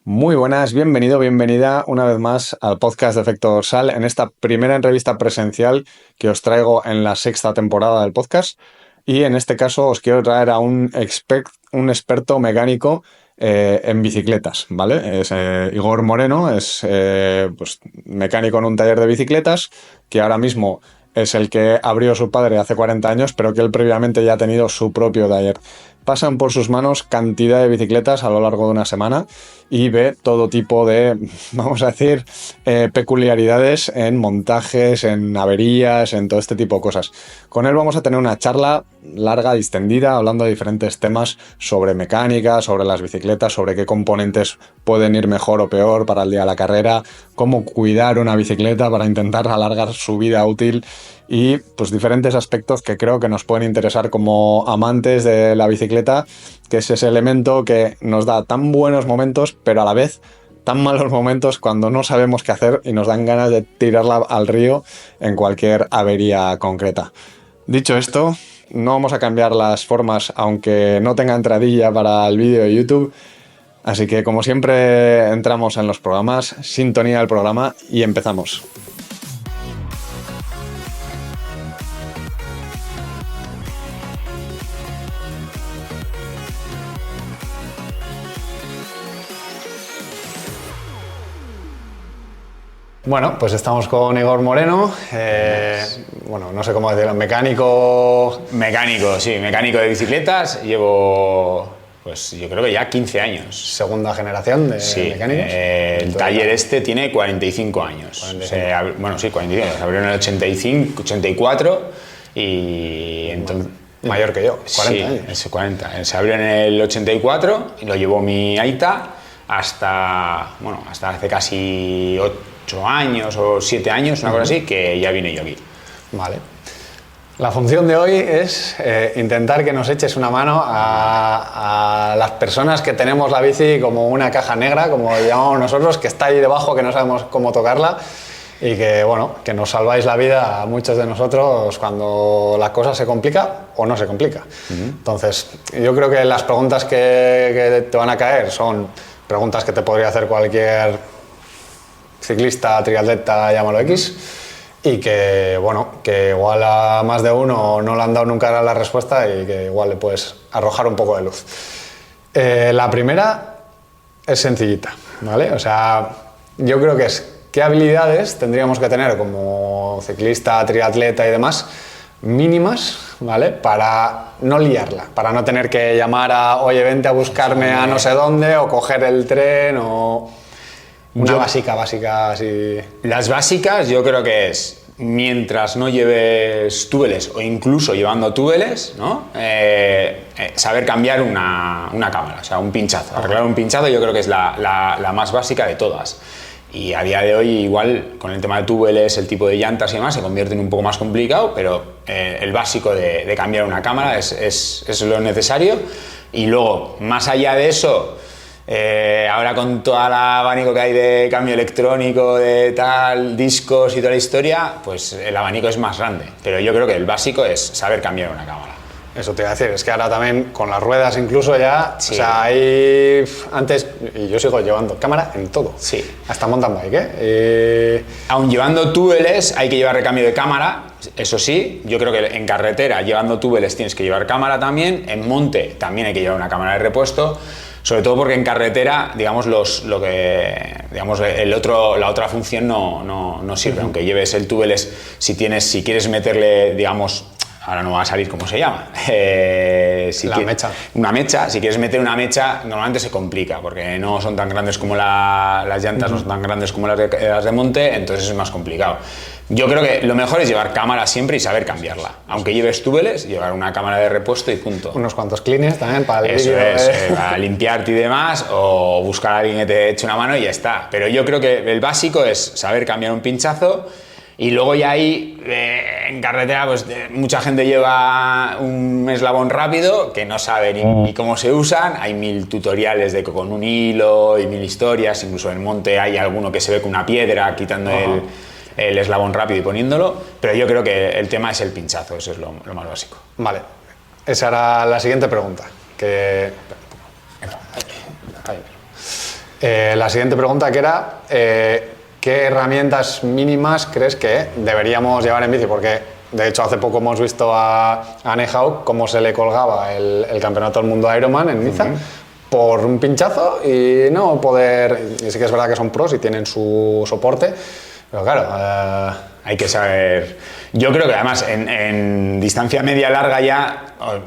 Muy buenas, bienvenido, bienvenida una vez más al podcast de Efecto Dorsal en esta primera entrevista presencial que os traigo en la sexta temporada del podcast. Y en este caso os quiero traer a un experto mecánico en bicicletas, ¿vale? Es Igor Moreno, es pues, mecánico en un taller de bicicletas que ahora mismo es el que abrió su padre hace 40 años, pero que él previamente ya ha tenido su propio taller. Pasan por sus manos cantidad de bicicletas a lo largo de una semana y ve todo tipo de, vamos a decir, peculiaridades en montajes, en averías, en todo este tipo de cosas. Con él vamos a tener una charla larga, distendida, hablando de diferentes temas sobre mecánica, sobre las bicicletas, sobre qué componentes pueden ir mejor o peor para el día de la carrera, cómo cuidar una bicicleta para intentar alargar su vida útil y pues diferentes aspectos que creo que nos pueden interesar como amantes de la bicicleta, que es ese elemento que nos da tan buenos momentos, pero a la vez tan malos momentos cuando no sabemos qué hacer y nos dan ganas de tirarla al río en cualquier avería concreta. Dicho esto, no vamos a cambiar las formas, aunque no tenga entradilla para el vídeo de YouTube. Así que, como siempre, entramos en los programas, sintonía del programa y empezamos. Bueno, pues estamos con Igor Moreno, bueno, no sé cómo decirlo, mecánico... Mecánico, sí, mecánico de bicicletas. Llevo, pues yo creo que ya 15 años. Segunda generación de mecánicos. El taller este tiene 45 años. 45. Bueno, sí, 45. Se abrió en el 85, 84 y entonces... Mayor que yo, 40 años. Sí, 40. Se abrió en el 84 y lo llevó mi aita hasta hace casi 8 años o 7 años, una cosa así, que ya vine yo aquí. Vale. La función de hoy es intentar que nos eches una mano a las personas que tenemos la bici como una caja negra, como llamamos nosotros, que está ahí debajo, que no sabemos cómo tocarla y que, bueno, que nos salváis la vida a muchos de nosotros cuando la cosa se complica o no se complica. Entonces, yo creo que las preguntas que te van a caer son preguntas que te podría hacer cualquier ciclista, triatleta, llámalo X, y que, bueno, que igual a más de uno no le han dado nunca la respuesta y que igual le puedes arrojar un poco de luz. La primera es sencillita, ¿vale? O sea, yo creo que es qué habilidades tendríamos que tener como ciclista, triatleta y demás mínimas, ¿vale? Para no liarla, para no tener que llamar a, oye, vente a buscarme a no sé dónde, o coger el tren, o... Una básica, así... Las básicas yo creo que es, mientras no lleves túbeles o incluso llevando túbeles, ¿no? Saber cambiar una cámara, o sea, un pinchazo. Arreglar un pinchazo yo creo que es la más básica de todas. Y a día de hoy igual con el tema de túbeles, el tipo de llantas y demás se convierte en un poco más complicado, pero el básico de cambiar una cámara es lo necesario. Y luego, más allá de eso... ahora con todo el abanico que hay de cambio electrónico, de tal, discos y toda la historia, pues el abanico es más grande. Pero yo creo que el básico es saber cambiar una cámara. Eso te iba a decir, es que ahora también con las ruedas incluso ya, sí. O sea, hay antes, y yo sigo llevando cámara en todo, sí. Hasta mountain bike, Aun llevando túbeles hay que llevar recambio de cámara, eso sí, yo creo que en carretera llevando túbeles tienes que llevar cámara también, en monte también hay que llevar una cámara de repuesto. Sobre todo porque en carretera, digamos, la otra función no sirve. Aunque lleves el tubeless, si quieres meterle, digamos, ahora no va a salir cómo se llama. Mecha. Una mecha, si quieres meter una mecha, normalmente se complica, porque no son tan grandes como las llantas, no son tan grandes como las de monte, entonces es más complicado. Yo creo que lo mejor es llevar cámara siempre y saber cambiarla. Aunque lleves túbeles, llevar una cámara de repuesto y punto. Unos cuantos cleaners también para el Eso vídeo. es, para limpiarte y demás, o buscar a alguien que te eche una mano y ya está. Pero yo creo que el básico es saber cambiar un pinchazo. Y luego ya ahí, en carretera, pues mucha gente lleva un eslabón rápido que no sabe ni cómo se usan. Hay 1000 tutoriales de con un hilo y 1000 historias. Incluso en el monte hay alguno que se ve con una piedra quitando el eslabón rápido y poniéndolo. Pero yo creo que el tema es el pinchazo, eso es lo más básico. Vale, esa era la siguiente pregunta. La siguiente pregunta que era, ¿qué herramientas mínimas crees que deberíamos llevar en bici? Porque, de hecho, hace poco hemos visto a Anne Haug cómo se le colgaba el Campeonato del Mundo Ironman en Niza por un pinchazo y no poder... Y sí que es verdad que son pros y tienen su soporte, pero claro... Hay que saber... Yo creo que además en distancia media-larga ya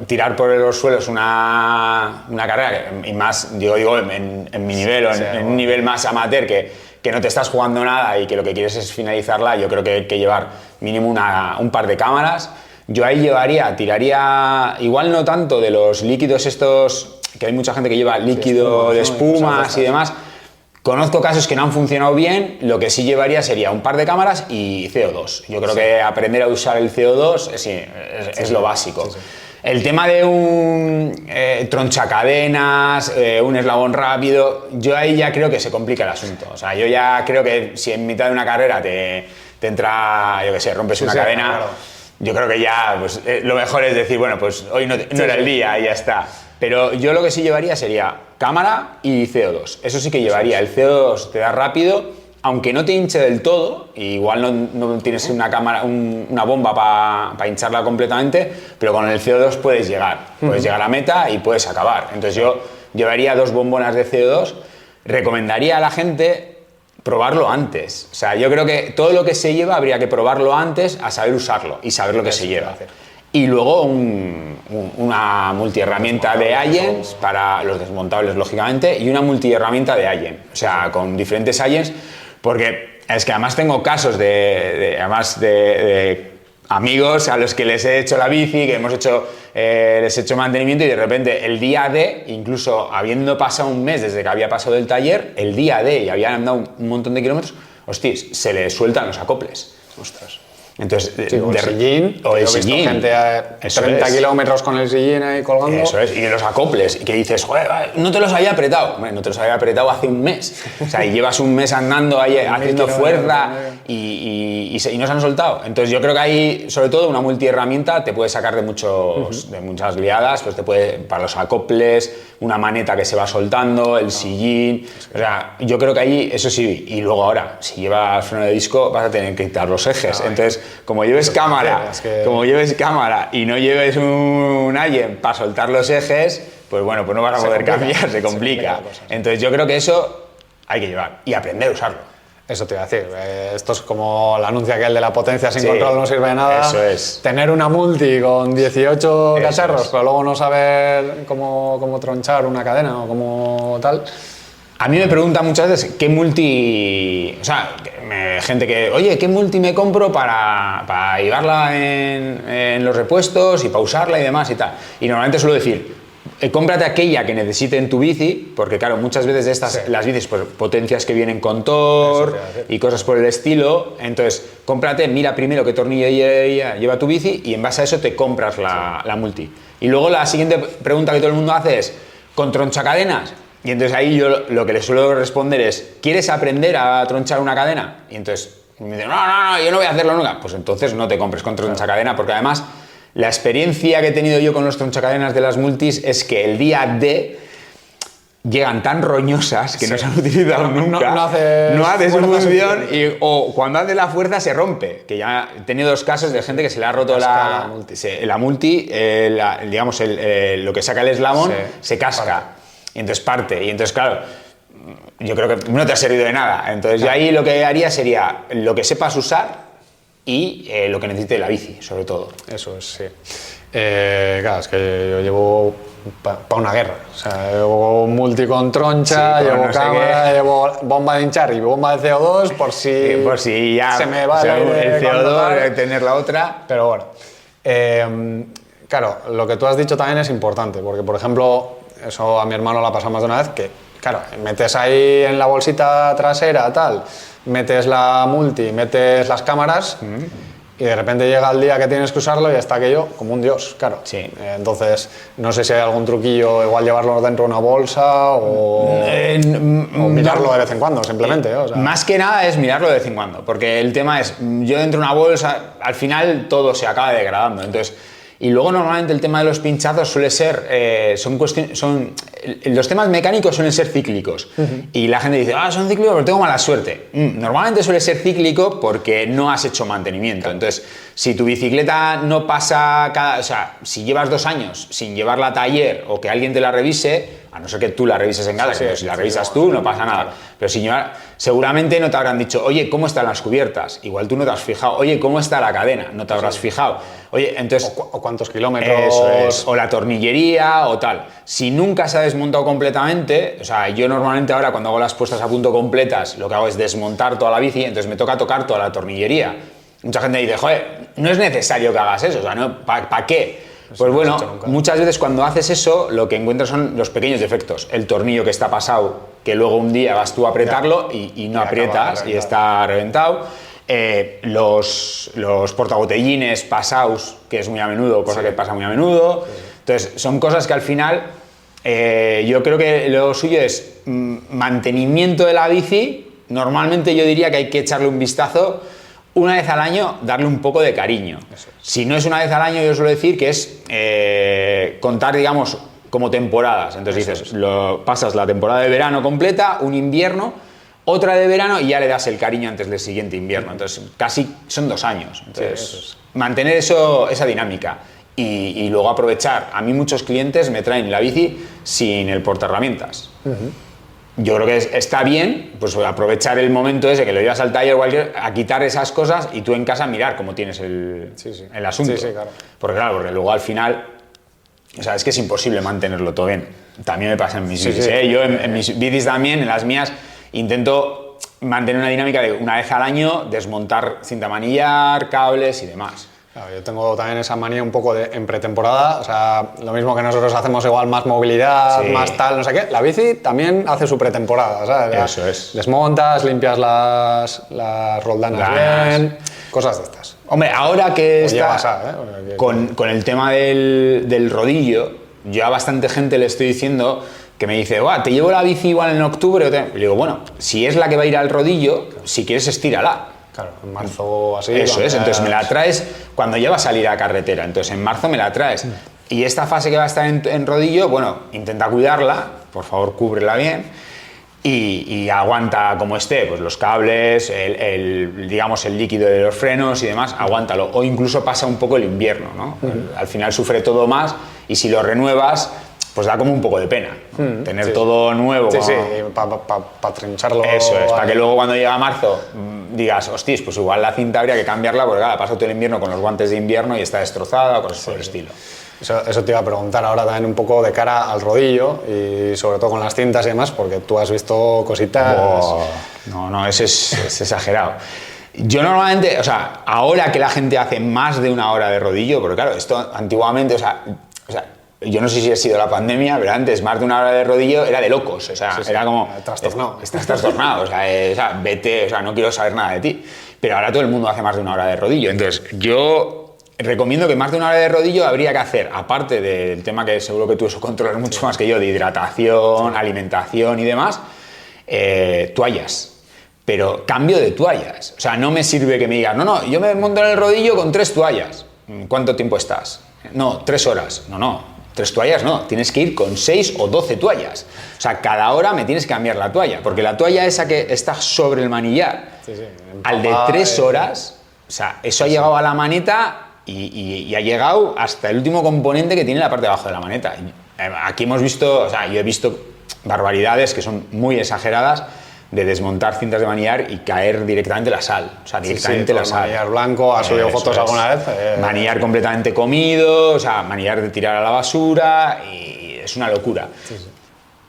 tirar por los suelos una carrera, y más, digo en mi nivel o en un nivel más amateur que no te estás jugando nada y que lo que quieres es finalizarla, yo creo que hay que llevar mínimo un par de cámaras. Yo ahí tiraría, igual no tanto de los líquidos estos, que hay mucha gente que lleva líquido de espumas y demás. Conozco casos que no han funcionado bien, lo que sí llevaría sería un par de cámaras y CO2. Yo creo que aprender a usar el CO2 es lo básico. Sí. El tema de un tronchacadenas, un eslabón rápido, yo ahí ya creo que se complica el asunto. O sea, yo ya creo que si en mitad de una carrera te entra, yo qué sé, rompes una cadena, claro. Yo creo que ya pues, lo mejor es decir, bueno, pues hoy no era el día y ya está. Pero yo lo que sí llevaría sería cámara y CO2. Eso sí que llevaría. El CO2 te da rápido, aunque no te hinche del todo, igual no tienes una cámara, una bomba para hincharla completamente, pero con el CO2 puedes llegar. Puedes llegar a meta y puedes acabar. Entonces yo llevaría 2 bombonas de CO2. Recomendaría a la gente probarlo antes. O sea, yo creo que todo lo que se lleva habría que probarlo antes a saber usarlo y saber lo que se lleva. Y luego una multiherramienta de Allens para los desmontables, lógicamente, y una multiherramienta de Allen, o sea, con diferentes Allens, porque es que además tengo casos de amigos a los que les he hecho la bici, que les he hecho mantenimiento y de repente el día D, incluso habiendo pasado un mes desde que había pasado del taller, el día D y habían andado un montón de kilómetros, hostias, se les sueltan los acoples. Ostras. Entonces, o el sillín, o el sillín. Gente a 30 kilómetros con el sillín ahí colgando. Eso es, y de los acoples, y que dices, joder, no te los había apretado. Hombre, no te los había apretado hace un mes. O sea, y llevas un mes andando ahí haciendo fuerza y no se han soltado. Entonces, yo creo que ahí, sobre todo, una multiherramienta te puede sacar de muchas liadas, pues te puede, para los acoples, una maneta que se va soltando, el sillín. O sea, yo creo que ahí, eso sí, y luego ahora, si llevas freno de disco, vas a tener que quitar los ejes. Entonces, como lleves cámara y no lleves un Allen para soltar los ejes, pues bueno, pues no vas a poder cambiar, se complica. Entonces yo creo que eso hay que llevar y aprender a usarlo. Eso te iba a decir, esto es como el anuncio aquel de la potencia sin control no sirve de nada. Eso es. Tener una multi con 18 cacharros, pero luego no saber cómo tronchar una cadena o cómo tal. A mí me preguntan muchas veces qué multi... O sea, gente que, oye, ¿qué multi me compro para llevarla en los repuestos y para usarla y demás y tal? Y normalmente suelo decir, cómprate aquella que necesite en tu bici, porque claro, muchas veces de estas, las bicis, pues potencias que vienen con Thor y cosas por el estilo, entonces cómprate, mira primero qué tornillo lleva tu bici y en base a eso te compras la multi. Y luego la siguiente pregunta que todo el mundo hace es, ¿con tronchacadenas? Y entonces ahí yo lo que les suelo responder es, ¿quieres aprender a tronchar una cadena? Y entonces me dicen, no, yo no voy a hacerlo nunca. Pues entonces no te compres con tronchacadena, porque además la experiencia que he tenido yo con los tronchacadenas de las multis es que el día D llegan tan roñosas que no se han utilizado nunca. No haces función o cuando haces la fuerza se rompe. Que ya he tenido 2 casos de gente que se le ha roto la multi, digamos, lo que saca el eslabón se casca. Y entonces parte, y entonces claro, yo creo que no te ha servido de nada. Entonces yo ahí lo que haría sería lo que sepas usar y lo que necesite la bici, sobre todo. Eso es, sí. Claro, es que yo llevo para una guerra. O sea, llevo multi con troncha, llevo cámara, llevo bomba de hinchar y bomba de CO2 por si ya se me va el CO2, tener la otra. Pero bueno, claro, lo que tú has dicho también es importante, porque por ejemplo, eso a mi hermano le ha pasado más de una vez, que claro, metes ahí en la bolsita trasera tal, metes la multi, metes las cámaras y de repente llega el día que tienes que usarlo y está aquello como un dios, claro. Sí. Entonces, no sé si hay algún truquillo, igual llevarlo dentro de una bolsa o mirarlo de vez en cuando, simplemente. O sea. Más que nada es mirarlo de vez en cuando, porque el tema es, yo dentro de una bolsa, al final todo se acaba degradando, entonces... Y luego normalmente el tema de los pinchazos suele ser, los temas mecánicos suelen ser cíclicos. Y la gente dice, son cíclicos pero tengo mala suerte. Normalmente suele ser cíclico porque no has hecho mantenimiento. Entonces, si tu bicicleta no pasa o sea, si llevas 2 años sin llevarla a taller o que alguien te la revise, a no ser que tú la revises en casa, si la revisas tú no pasa nada. Pero si seguramente no te habrán dicho, oye, ¿cómo están las cubiertas? Igual tú no te has fijado. Oye, ¿cómo está la cadena? No te habrás fijado. Oye, entonces... O cuántos kilómetros... Eso es. O la tornillería o tal. Si nunca se ha desmontado completamente, o sea, yo normalmente ahora cuando hago las puestas a punto completas, lo que hago es desmontar toda la bici, entonces me toca tocar toda la tornillería. Mucha gente dice, joder, no es necesario que hagas eso, o sea, ¿no? ¿Para qué? Pues bueno, muchas veces cuando haces eso, lo que encuentras son los pequeños defectos. El tornillo que está pasado, que luego un día vas tú a apretarlo y no aprietas y está reventado. Los portabotellines pasados, que es muy a menudo, cosa que pasa muy a menudo. Entonces, son cosas que al final yo creo que lo suyo es mantenimiento de la bici. Normalmente yo diría que hay que echarle un vistazo una vez al año, darle un poco de cariño. Si no es una vez al año, yo suelo decir que es contar, digamos, como temporadas. Entonces dices, pasas la temporada de verano completa, un invierno, otra de verano y ya le das el cariño antes del siguiente invierno. Entonces, casi son 2 años. Entonces, mantener esa dinámica y luego aprovechar. A mí muchos clientes me traen la bici sin el portaherramientas. Yo creo que está bien pues aprovechar el momento ese que lo llevas al taller o a quitar esas cosas y tú en casa mirar cómo tienes el asunto. Claro. Porque luego al final, o sea, es que es imposible mantenerlo todo bien. También me pasa en mis bicis. Yo en mis bicis también, en las mías, intento mantener una dinámica de una vez al año desmontar cinta manillar, cables y demás. Claro, yo tengo también esa manía un poco en pretemporada, o sea, lo mismo que nosotros hacemos igual más movilidad, más tal, no sé qué, la bici también hace su pretemporada, ¿sabes? Eso es. Desmontas, limpias las roldanas bien, cosas de estas. Hombre, ahora que está ¿eh? con el tema del rodillo, yo a bastante gente le estoy diciendo que me dice, te llevo la bici igual en octubre, y le digo, bueno, si es la que va a ir al rodillo, si quieres estírala. Claro, en marzo o así. Eso es, entonces me la traes cuando ya va a salir a carretera, entonces en marzo me la traes. Y esta fase que va a estar en rodillo, bueno, intenta cuidarla, por favor cúbrela bien y aguanta como esté, pues los cables, digamos el líquido de los frenos y demás, aguántalo. O incluso pasa un poco el invierno, ¿no? Al final sufre todo más y si lo renuevas, pues da como un poco de pena, ¿no? Tener todo nuevo. Sí, para trincharlo. Eso es, para que luego cuando llega marzo digas, hostis, pues igual la cinta habría que cambiarla porque claro, pasado todo el invierno con los guantes de invierno y está destrozada o cosas por el estilo. Eso te iba a preguntar ahora también un poco de cara al rodillo y sobre todo con las cintas y demás, porque tú has visto cositas... No, eso es exagerado. Yo normalmente, o sea, ahora que la gente hace más de 1 hora de rodillo, porque claro, esto antiguamente, o sea, yo no sé si ha sido la pandemia, pero antes más de 1 hora de rodillo era de locos, o sea, era como... Trastornado. Estás trastornado, o sea, vete, o sea, no quiero saber nada de ti. Pero ahora todo el mundo hace más de 1 hora de rodillo, entonces yo recomiendo que más de 1 hora de rodillo habría que hacer, aparte del tema que seguro que tú eso controlas mucho más que yo, de hidratación, alimentación y demás, toallas. Pero cambio de toallas, o sea, no me sirve que me digas, no, yo me monto en el rodillo con 3 toallas. ¿Cuánto tiempo estás? No, 3 horas. No. 3 toallas no, tienes que ir con 6 o 12 toallas. O sea, cada hora me tienes que cambiar la toalla, porque la toalla esa que está sobre el manillar, al de 3 horas, o sea, eso ha llegado a la maneta y ha llegado hasta el último componente que tiene la parte de abajo de la maneta. Aquí hemos visto, o sea, yo he visto barbaridades que son muy exageradas de desmontar cintas de manillar y caer directamente la sal. O sea, directamente la sal. Manillar blanco, has subido fotos alguna vez. Manillar completamente comido, o sea, manillar de tirar a la basura y es una locura.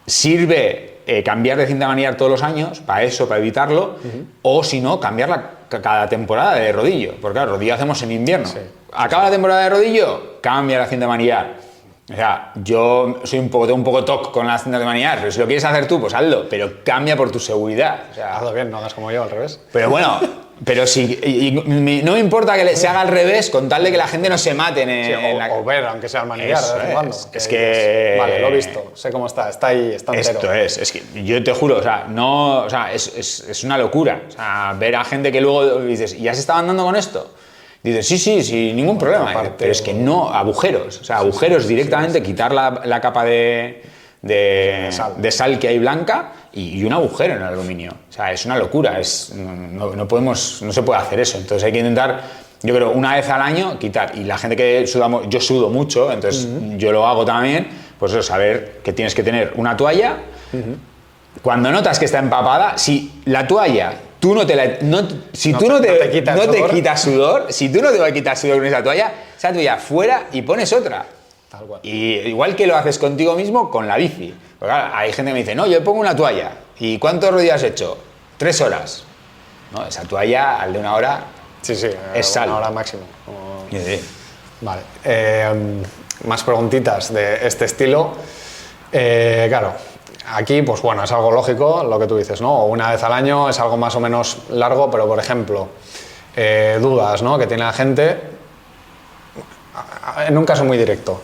Sirve cambiar de cinta de manillar todos los años, para eso, para evitarlo, o si no, cambiarla cada temporada de rodillo. Porque claro, rodillo hacemos en invierno. Acaba la temporada de rodillo, cambia la cinta de manillar. O sea, yo tengo un poco toc con las cintas de manillar, pero si lo quieres hacer tú, pues hazlo, pero cambia por tu seguridad. O sea, hazlo bien, no hagas como yo, al revés. Pero bueno, pero si no me importa que se haga al revés, con tal de que la gente no se mate o ver, aunque sea el manillar, de vez en cuando. Es que... Vale, lo he visto, sé cómo está ahí, está entero. Esto es que yo te juro, es una locura. O sea, ver a gente que luego dices, ¿ya se estaban dando con esto? Dices, sí, sin ningún problema. Pero es que no, agujeros. O sea, agujeros directamente, quitar la capa de sal que hay blanca y un agujero en el aluminio. O sea, es una locura. No se puede hacer eso. Entonces hay que intentar, yo creo, una vez al año quitar. Y la gente que sudamos, yo sudo mucho, entonces yo lo hago también, pues eso, saber que tienes que tener una toalla. Cuando notas que está empapada, si la toalla tú no te quitas sudor, si tú no te vas a quitar sudor con esa toalla fuera y pones otra. Tal cual. Y igual que lo haces contigo mismo con la bici. Porque claro, hay gente que me dice, no, yo pongo una toalla. ¿Y cuántos rodillos has hecho? 3 horas. No, esa toalla al de 1 hora es sal. 1 hora máximo. Sí. Vale. Más preguntitas de este estilo. Claro. Aquí, pues bueno, es algo lógico lo que tú dices, ¿no? Una vez al año es algo más o menos largo, pero por ejemplo, dudas, ¿no? Que tiene la gente, en un caso muy directo,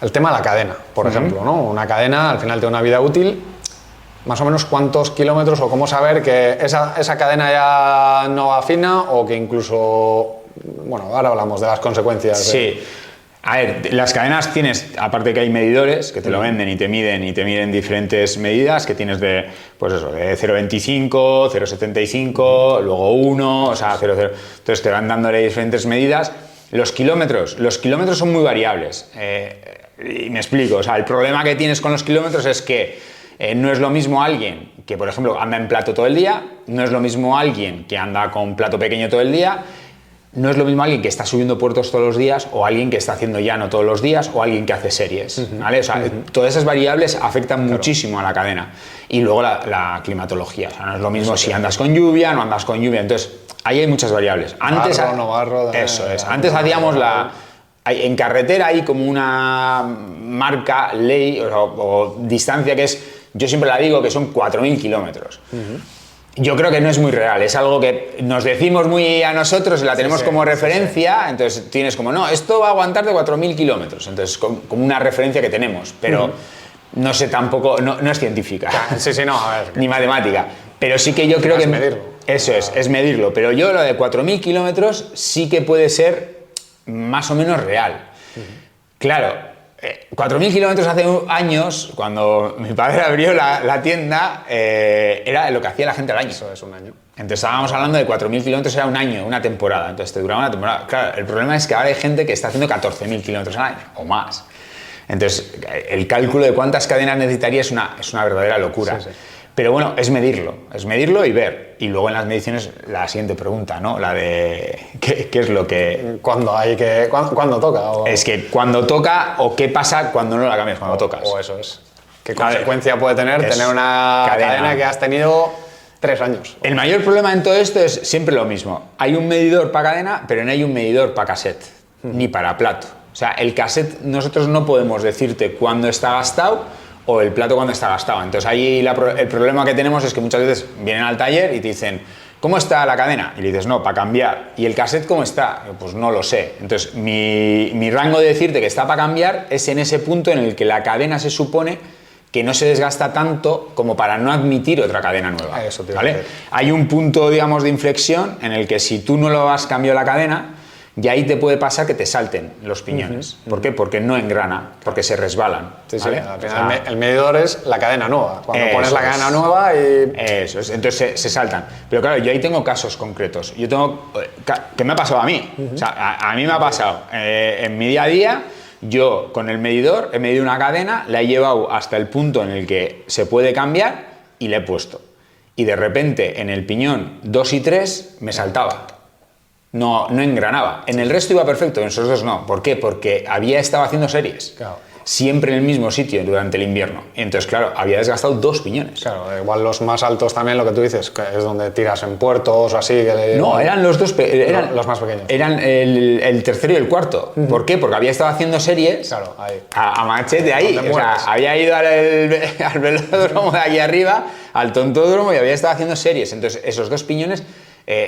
el tema de la cadena, por ejemplo, ¿no? Una cadena al final tiene una vida útil, más o menos cuántos kilómetros o cómo saber que esa cadena ya no va fina o que incluso, bueno, ahora hablamos de las consecuencias. Sí. A ver, las cadenas tienes, aparte que hay medidores que te lo venden y te miden diferentes medidas, que tienes de 0,25, 0,75, luego 1, o sea, 0,0. Entonces te van dándole diferentes medidas. Los kilómetros son muy variables. Y me explico, o sea, el problema que tienes con los kilómetros es que no es lo mismo alguien que, por ejemplo, anda en plato todo el día, no es lo mismo alguien que anda con plato pequeño todo el día. No es lo mismo alguien que está subiendo puertos todos los días o alguien que está haciendo llano todos los días o alguien que hace series, ¿vale? O sea, todas esas variables afectan muchísimo a la cadena. Y luego la climatología, o sea, no es lo mismo si andas con lluvia, no andas con lluvia, entonces ahí hay muchas variables. Antes, eso es, antes hacíamos en carretera hay como una marca, ley o distancia que es, yo siempre la digo que son 4.000 kilómetros. Yo creo que no es muy real, es algo que nos decimos muy a nosotros y la tenemos como referencia, entonces tienes como, no, esto va a aguantar de 4.000 kilómetros, entonces como una referencia que tenemos, pero no sé tampoco, no es científica, a ver. ni matemática, pero sí que yo creo que... medirlo. Eso es medirlo, pero yo lo de 4.000 kilómetros sí que puede ser más o menos real. Claro. 4.000 kilómetros hace años, cuando mi padre abrió la tienda, era lo que hacía la gente al año. Eso es un año. Entonces estábamos hablando de 4.000 kilómetros, era un año, una temporada. Entonces te duraba una temporada. Claro, el problema es que ahora hay gente que está haciendo 14.000 kilómetros al año o más. Entonces el cálculo de cuántas cadenas necesitaría es una verdadera locura. Sí. Pero bueno, es medirlo y ver. Y luego en las mediciones la siguiente pregunta, ¿no? La de ¿qué es lo que... ¿Cuándo toca? Es que cuando toca o qué pasa cuando no la cambias cuando tocas. O eso es. ¿Qué consecuencia puede tener una cadena que has tenido 3 años? El mayor problema en todo esto es siempre lo mismo. Hay un medidor para cadena, pero no hay un medidor para cassette, ni para plato. O sea, el cassette nosotros no podemos decirte cuándo está gastado o el plato cuando está gastado. Entonces ahí el problema que tenemos es que muchas veces vienen al taller y te dicen, ¿cómo está la cadena? Y le dices, no, para cambiar. ¿Y el cassette cómo está? Pues no lo sé. Entonces mi rango de decirte que está para cambiar es en ese punto en el que la cadena se supone que no se desgasta tanto como para no admitir otra cadena nueva. Eso te ¿vale? Hay un punto, digamos, de inflexión en el que si tú no lo has cambiado la cadena, y ahí te puede pasar que te salten los piñones. ¿Por qué? Porque no engrana, porque se resbalan. ¿vale? Al final el medidor es la cadena nueva. Cuando pones la cadena nueva y... Eso es, entonces se saltan. Pero claro, yo ahí tengo casos concretos. Yo tengo... ¿Qué me ha pasado a mí? O sea, a mí me ha pasado en mi día a día, yo con el medidor he medido una cadena, la he llevado hasta el punto en el que se puede cambiar y la he puesto. Y de repente en el piñón 2 y 3 me saltaba. No engranaba. En el resto iba perfecto, en esos dos no. ¿Por qué? Porque había estado haciendo series. Claro. Siempre en el mismo sitio durante el invierno. Entonces, claro, había desgastado 2 piñones. Claro, igual los más altos también, lo que tú dices, que es donde tiras en puertos o así. No, eran los dos, eran los más pequeños. Eran el tercero y el cuarto. ¿Por qué? Porque había estado haciendo series ahí. A machete ahí. O sea, había ido al velódromo de aquí arriba, al tontódromo, y había estado haciendo series. Entonces, esos 2 piñones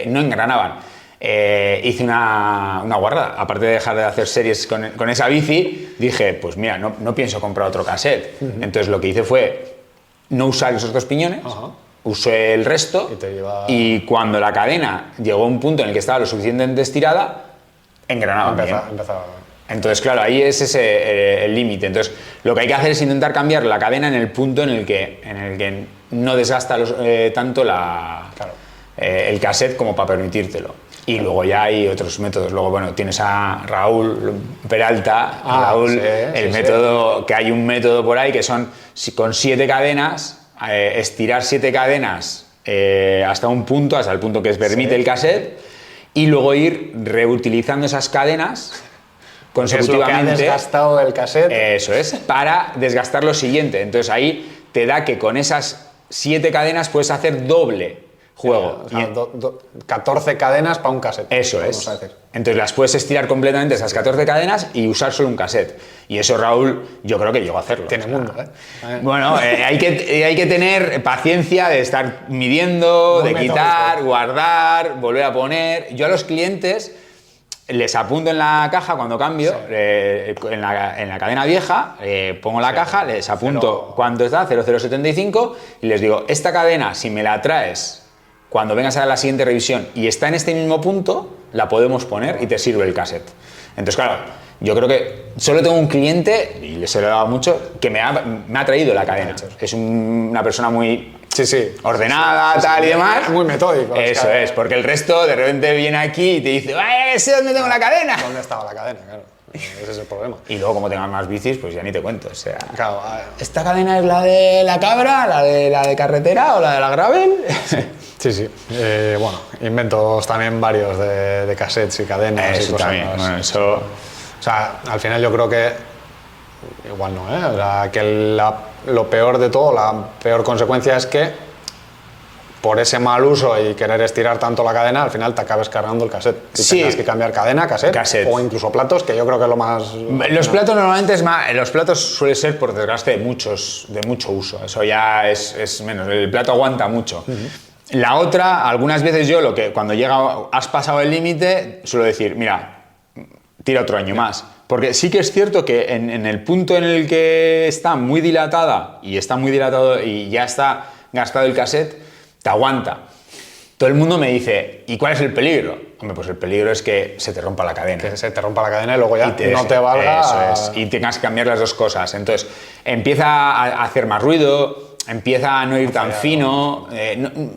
no engranaban. Hice una guarrada. Aparte de dejar de hacer series con esa bici, dije, pues mira, no pienso comprar otro cassette. Entonces lo que hice fue no usar esos 2 piñones, usé el resto y cuando la cadena llegó a un punto en el que estaba lo suficientemente estirada, engranaban bien. Empezaba. Entonces, claro, ahí es ese el límite. Entonces, lo que hay que hacer es intentar cambiar la cadena en el punto en el que no desgasta tanto el cassette como para permitírtelo. Y luego ya hay otros métodos. Luego, bueno, tienes a Raúl Peralta, método, que hay un método por ahí que son con 7 cadenas, estirar 7 cadenas hasta un punto, hasta el punto que permite el cassette, y luego ir reutilizando esas cadenas consecutivamente. Es lo que ha desgastado el cassette. Eso es, para desgastar lo siguiente. Entonces ahí te da que con esas 7 cadenas puedes hacer doble juego. O sea, 14 cadenas para un cassette. Eso es. Entonces las puedes estirar completamente esas 14 cadenas y usar solo un cassette. Y eso Raúl, yo creo que llegó a hacerlo. Tiene mundo, ¿eh? Bueno, hay que tener paciencia de estar midiendo, de quitar, guardar, volver a poner. Yo a los clientes les apunto en la caja cuando cambio, en la cadena vieja, pongo la caja, les apunto cuánto está, 0075, y les digo, esta cadena, si me la traes cuando vengas a la siguiente revisión y está en este mismo punto, la podemos poner y te sirve el cassette. Entonces, claro, yo creo que solo tengo un cliente, y se lo he dado mucho, que me ha traído la cadena. Es una persona muy ordenada, tal y demás. Muy metódico. Eso es, porque el resto de repente viene aquí y te dice, ¡ay, sé dónde tengo la cadena! ¿Dónde estaba la cadena? Claro. Ese es el problema. Y luego, como tengas más bicis, pues ya ni te cuento. O sea, claro, ¿esta cadena es la de la cabra, la de carretera o la de la gravel? Sí. Bueno, inventos también varios de cassettes y cadenas y cosas. También. Bueno, eso... O sea, al final yo creo que igual no, ¿eh? O sea, que lo peor de todo, la peor consecuencia es que por ese mal uso y querer estirar tanto la cadena, al final te acabes cargando el cassette. Y tengas que cambiar cadena, cassette, o incluso platos, que yo creo que es lo más... Los platos normalmente es más... Los platos suele ser por desgaste de mucho uso. Eso ya es menos. El plato aguanta mucho. La otra, algunas veces yo, cuando has pasado el límite, suelo decir, mira, tira otro año más. Porque sí que es cierto que en el punto en el que está muy dilatada y está muy dilatado y ya está gastado el cassette, te aguanta. Todo el mundo me dice, ¿y cuál es el peligro? Hombre, pues el peligro es que se te rompa la cadena. Que se te rompa la cadena y luego ya no te valga... Eso es, y tengas que cambiar las dos cosas. Entonces, empieza a hacer más ruido, empieza a no ir tan fino.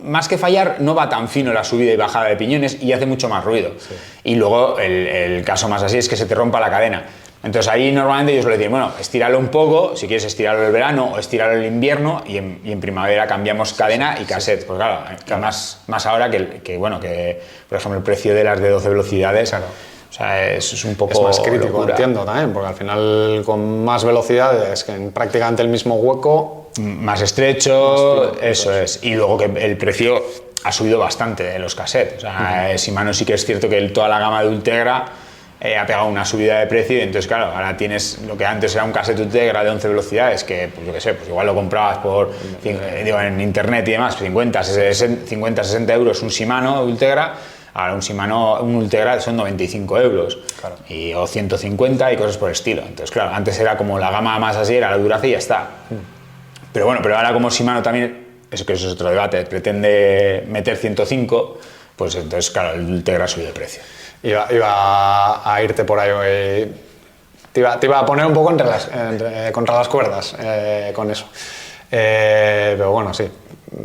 Más que fallar, no va tan fino la subida y bajada de piñones y hace mucho más ruido. Sí. Y luego, el caso más así es que se te rompa la cadena. Entonces ahí normalmente yo suelo decir, bueno, estíralo un poco, si quieres estirarlo el verano o estirarlo el invierno y en primavera cambiamos cadena y cassette. Pues claro, más ahora que por ejemplo el precio de las de 12 velocidades, o sea, es un poco... Es más crítico, locura. Entiendo también, porque al final con más velocidades que en prácticamente el mismo hueco... Más estrecho, eso es. Y luego que el precio ha subido bastante de los cassettes. O sea, Shimano sí que es cierto que toda la gama de Ultegra ha pegado una subida de precio y entonces claro, ahora tienes lo que antes era un cassette Ultegra de 11 velocidades que pues yo qué sé, pues igual lo comprabas por en internet y demás, 50-60 euros un Shimano Ultegra, ahora un Ultegra son 95 euros o 150 y cosas por el estilo. Entonces claro, antes era como la gama más así, era la Durace y ya está. Pero ahora como Shimano también, eso es otro debate, pretende meter 105, pues entonces claro, el Ultegra ha subido de precio. Iba a irte por ahí, te iba a poner un poco contra las cuerdas con eso. Pero bueno, sí,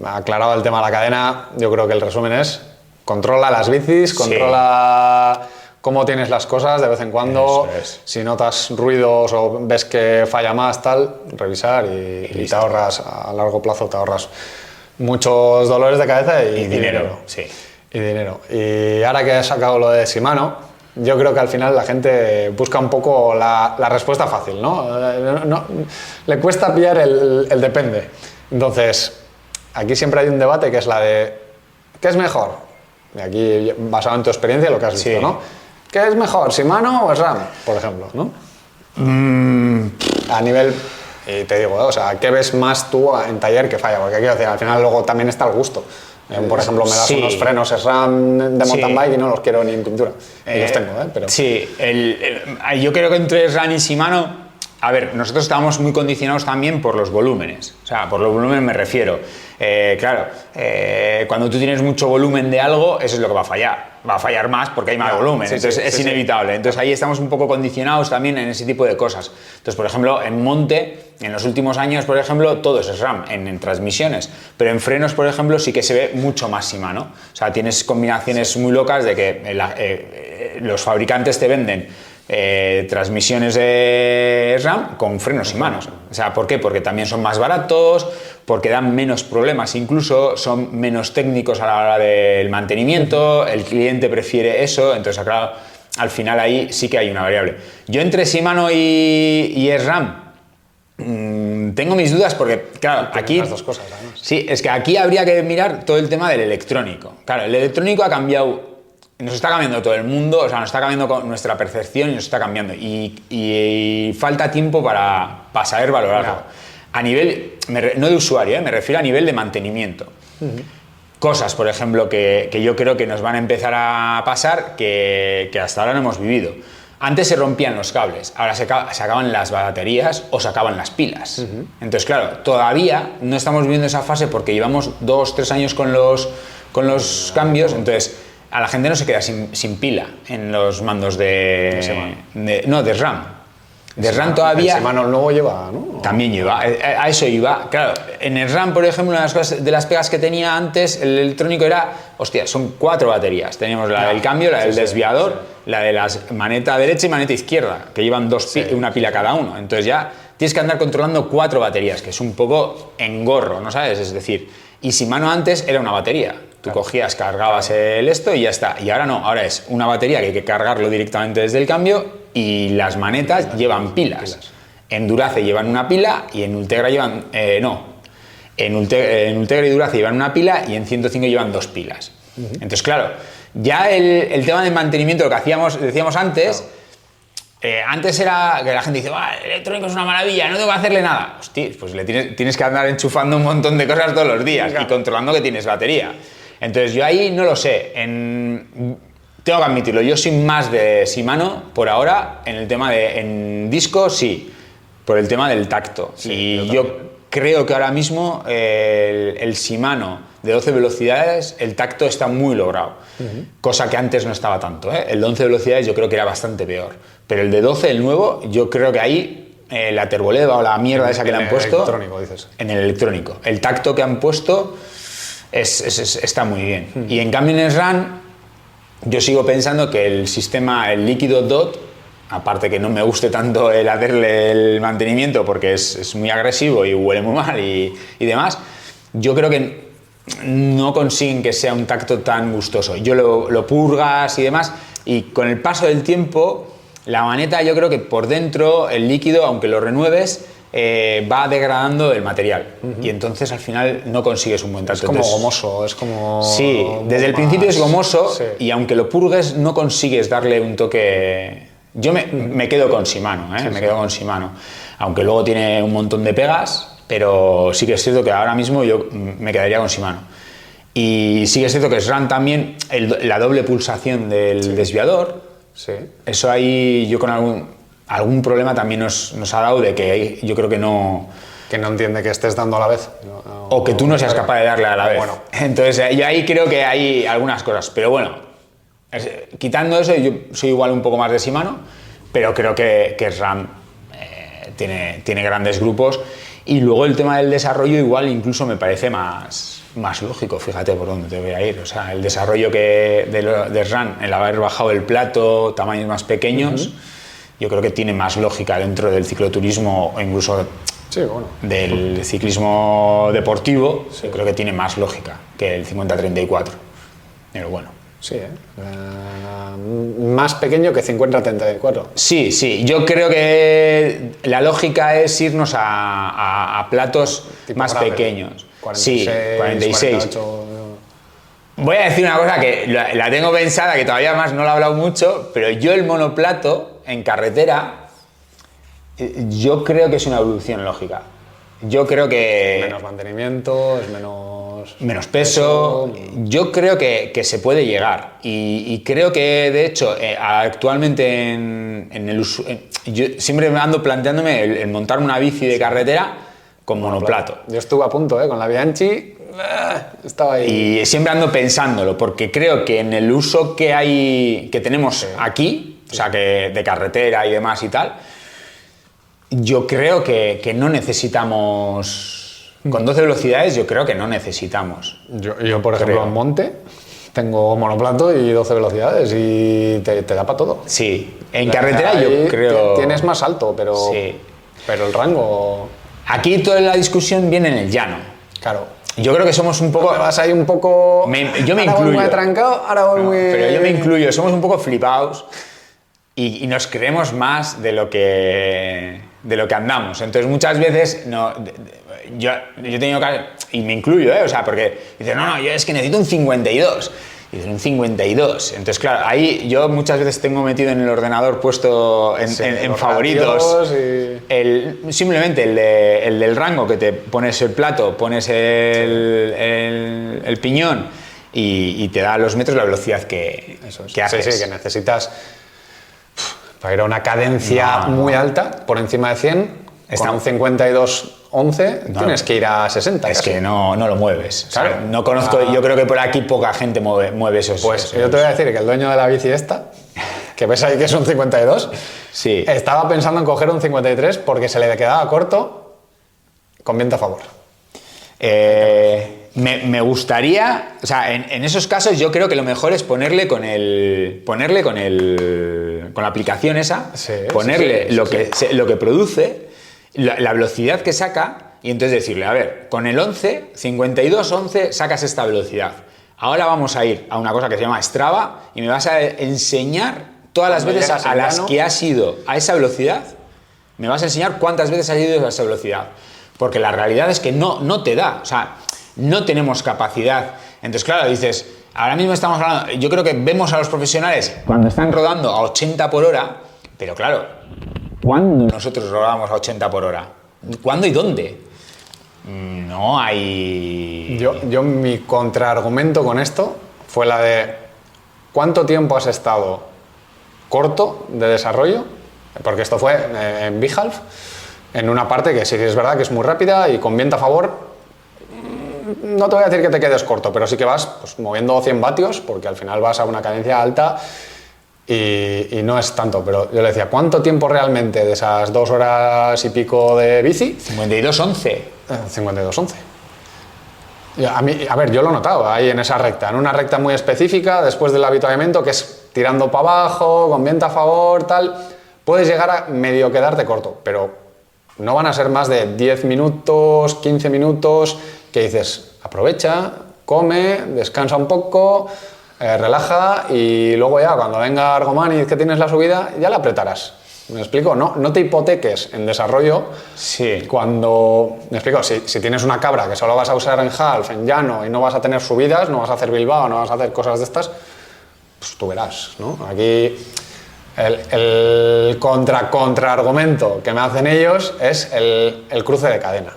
aclarado el tema de la cadena, yo creo que el resumen es controla las bicis, controla cómo tienes las cosas de vez en cuando, si notas ruidos o ves que falla más, tal, revisar y te ahorras, a largo plazo te ahorras muchos dolores de cabeza y dinero. Sí. Y dinero. Y ahora que he sacado lo de Shimano, yo creo que al final la gente busca un poco la respuesta fácil, ¿no? Le cuesta pillar el depende. Entonces, aquí siempre hay un debate que es la de ¿qué es mejor? Y aquí, basado en tu experiencia, lo que has visto, ¿no? ¿Qué es mejor, Shimano o SRAM, por ejemplo, ¿no? A nivel... Y te digo, o sea, ¿qué ves más tú en taller que falla? Porque quiero decir, al final luego también está el gusto. Por ejemplo, me das unos frenos SRAM de mountain bike y no los quiero ni en pintura. Y los tengo, ¿eh? Pero... Sí, yo creo que entre SRAM y Shimano A ver, nosotros estábamos muy condicionados también por los volúmenes. O sea, por los volúmenes me refiero. Claro, cuando tú tienes mucho volumen de algo, eso es lo que va a fallar. Va a fallar más porque hay más volumen. Sí, Entonces es inevitable. Entonces ahí estamos un poco condicionados también en ese tipo de cosas. Entonces, por ejemplo, en monte, en los últimos años, por ejemplo, todo es SRAM en transmisiones. Pero en frenos, por ejemplo, sí que se ve mucho más Shimano. O sea, tienes combinaciones muy locas de que los fabricantes te venden transmisiones de SRAM con frenos Shimano. O sea, ¿por qué? Porque también son más baratos, porque dan menos problemas, incluso son menos técnicos a la hora del mantenimiento, el cliente prefiere eso, entonces claro, al final ahí sí que hay una variable. Yo entre Shimano y SRAM tengo mis dudas porque, claro, aquí... Las dos cosas, además. Sí, es que aquí habría que mirar todo el tema del electrónico. Claro, el electrónico ha cambiado... Nos está cambiando todo el mundo, o sea, nos está cambiando nuestra percepción y nos está cambiando. Y falta tiempo para saber valorarlo. Claro. A nivel, no de usuario, me refiero a nivel de mantenimiento. Cosas, por ejemplo, que yo creo que nos van a empezar a pasar que hasta ahora no hemos vivido. Antes se rompían los cables, ahora se acaban las baterías o se acaban las pilas. Entonces, claro, todavía no estamos viviendo esa fase porque llevamos 2-3 años con los cambios, entonces... A la gente no se queda sin pila en los mandos de SRAM. De SRAM todavía... El Shimano nuevo lleva, ¿no? También lleva, a eso iba. Claro, en el SRAM, por ejemplo, una de las cosas, de las pegas que tenía antes, el electrónico era, hostia, son 4 baterías. Teníamos la del cambio, la del desviador, la de la maneta derecha y maneta izquierda, que llevan una pila cada uno. Entonces ya tienes que andar controlando 4 baterías, que es un poco engorro, ¿no sabes? Es decir, y Shimano antes era una batería. Tú cogías, cargabas esto y ya está. Y ahora no, ahora es una batería que hay que cargarlo directamente desde el cambio y las manetas llevan pilas. En Durace llevan una pila y en Ultegra llevan... En Ultegra y Durace llevan una pila y en 105 llevan 2 pilas. Entonces, claro, ya el tema del mantenimiento, lo que decíamos antes... antes era que la gente dice, el electrónico es una maravilla, no tengo que hacerle nada. Hostia, pues tienes que andar enchufando un montón de cosas todos los días y controlando que tienes batería. Entonces yo ahí no lo sé. Tengo que admitirlo, yo soy más de Shimano por ahora. En el tema en disco, sí, por el tema del tacto. Sí, y yo creo que ahora mismo el Shimano de 12 velocidades, el tacto está muy logrado. Cosa que antes no estaba tanto. El de 11 velocidades yo creo que era bastante peor. Pero el de 12, el nuevo, yo creo que ahí la terboleva o la mierda esa que le han puesto... En el electrónico, dices. En el electrónico. El tacto que han puesto está muy bien. Y en cambio en SRAM, yo sigo pensando que el sistema, el líquido DOT, aparte que no me guste tanto el hacerle el mantenimiento porque es muy agresivo y huele muy mal y demás, yo creo que no consiguen que sea un tacto tan gustoso. Yo lo purgas y demás, y con el paso del tiempo, la maneta, yo creo que por dentro, el líquido, aunque lo renueves, va degradando el material. Y entonces al final no consigues un buen tacto. Es como entonces, gomoso, es como... Sí, desde el principio es gomoso, sí. Y aunque lo purgues no consigues darle un toque... Yo me quedo con Shimano, me quedo con Shimano. Aunque luego tiene un montón de pegas, pero sí que es cierto que ahora mismo yo me quedaría con Shimano. Y sí que es cierto que SRAM también, la doble pulsación del desviador, eso ahí yo con algún problema también nos ha dado de que yo creo que no... Que no entiende que estés dando a la vez. O que tú no seas capaz de darle a la vez. Bueno. Entonces yo ahí creo que hay algunas cosas, pero bueno, quitando eso, yo soy igual un poco más de Shimano, pero creo que SRAM tiene grandes grupos. Y luego el tema del desarrollo igual incluso me parece más lógico, fíjate por dónde te voy a ir. O sea, el desarrollo de SRAM, el haber bajado el plato, tamaños más pequeños, yo creo que tiene más lógica dentro del cicloturismo o incluso del ciclismo deportivo. Yo creo que tiene más lógica que el 50-34. Pero bueno. Sí, más pequeño que 50-34. Sí, yo creo que la lógica es irnos a platos tipo más grave, pequeños. 46, sí, 46. 48. Voy a decir una cosa que la tengo pensada, que todavía más no lo he hablado mucho, pero yo el monoplato en carretera, yo creo que es una evolución lógica. Yo creo que... Menos mantenimiento, es menos... menos peso. Yo creo que se puede llegar y creo que de hecho actualmente en el uso, yo siempre me ando planteándome el montar una bici de carretera con monoplato. Yo estuve a punto, con la Bianchi, estaba ahí. Y siempre ando pensándolo porque creo que en el uso que tenemos aquí, o sea, que de carretera y demás y tal, yo creo que no necesitamos, con 12 velocidades yo creo que no necesitamos. Yo por ejemplo, en monte tengo monoplato y 12 velocidades y te da para todo. Sí, en carretera yo creo... Tienes más alto, pero, sí. Pero el rango... Aquí toda la discusión viene en el llano. Claro. Yo creo que somos un poco... Vas ahí un poco... Yo me ahora incluyo. Voy muy atrancado, ahora voy muy... Pero yo me incluyo, somos un poco flipados y nos creemos más de lo que andamos. Entonces muchas veces yo he tenido que... Y me incluyo, o sea, porque dices, no, yo es que necesito un 52. Y dices, un 52. Entonces, claro, ahí yo muchas veces tengo metido en el ordenador puesto en favoritos simplemente el del rango, que te pones el plato, pones el piñón y te da los metros la velocidad que haces. Sí, que necesitas para ir a una cadencia muy alta, por encima de 100, con un 52-11 tienes que ir a 60. Es casi. que no lo mueves. Claro. O sea, no conozco, yo creo que por aquí poca gente mueve esos. Pues yo te voy a decir que el dueño de la bici esta, que ves ahí que es un 52, sí. Estaba pensando en coger un 53 porque se le quedaba corto con viento a favor. Me gustaría, o sea, en esos casos yo creo que lo mejor es ponerle con la aplicación esa, ponerle lo que produce, la velocidad que saca, y entonces decirle, a ver, con el 11, 52-11 sacas esta velocidad. Ahora vamos a ir a una cosa que se llama Strava y me vas a enseñar todas las veces a las que has ido a esa velocidad, me vas a enseñar cuántas veces has ido a esa velocidad. Porque la realidad es que no te da, o sea, no tenemos capacidad. Entonces, claro, dices, ahora mismo estamos hablando, yo creo que vemos a los profesionales cuando están rodando a 80 por hora, pero claro, ¿cuándo nosotros rodamos a 80 por hora? ¿Cuándo y dónde? No hay... Yo mi contraargumento con esto fue la de ¿cuánto tiempo has estado corto de desarrollo? Porque esto fue en Bihalf, en una parte que sí que es verdad que es muy rápida y con viento a favor. No te voy a decir que te quedes corto, pero sí que vas pues, moviendo 100 vatios, porque al final vas a una cadencia alta y no es tanto. Pero yo le decía, ¿cuánto tiempo realmente de esas 2 horas y pico de bici? 52-11. 52-11. A ver, yo lo he notado ahí en esa recta, en una recta muy específica, después del avituallamiento, que es tirando para abajo, con viento a favor, tal, puedes llegar a medio quedarte corto, pero no van a ser más de 10 minutos, 15 minutos, que dices, aprovecha, come, descansa un poco, relaja y luego ya cuando venga Argomaniz que tienes la subida, ya la apretarás. ¿Me explico? No te hipoteques en desarrollo. Sí. Cuando, me explico, si tienes una cabra que solo vas a usar en half, en llano y no vas a tener subidas, no vas a hacer Bilbao, no vas a hacer cosas de estas, pues tú verás, ¿no? Aquí el contraargumento que me hacen ellos es el cruce de cadena.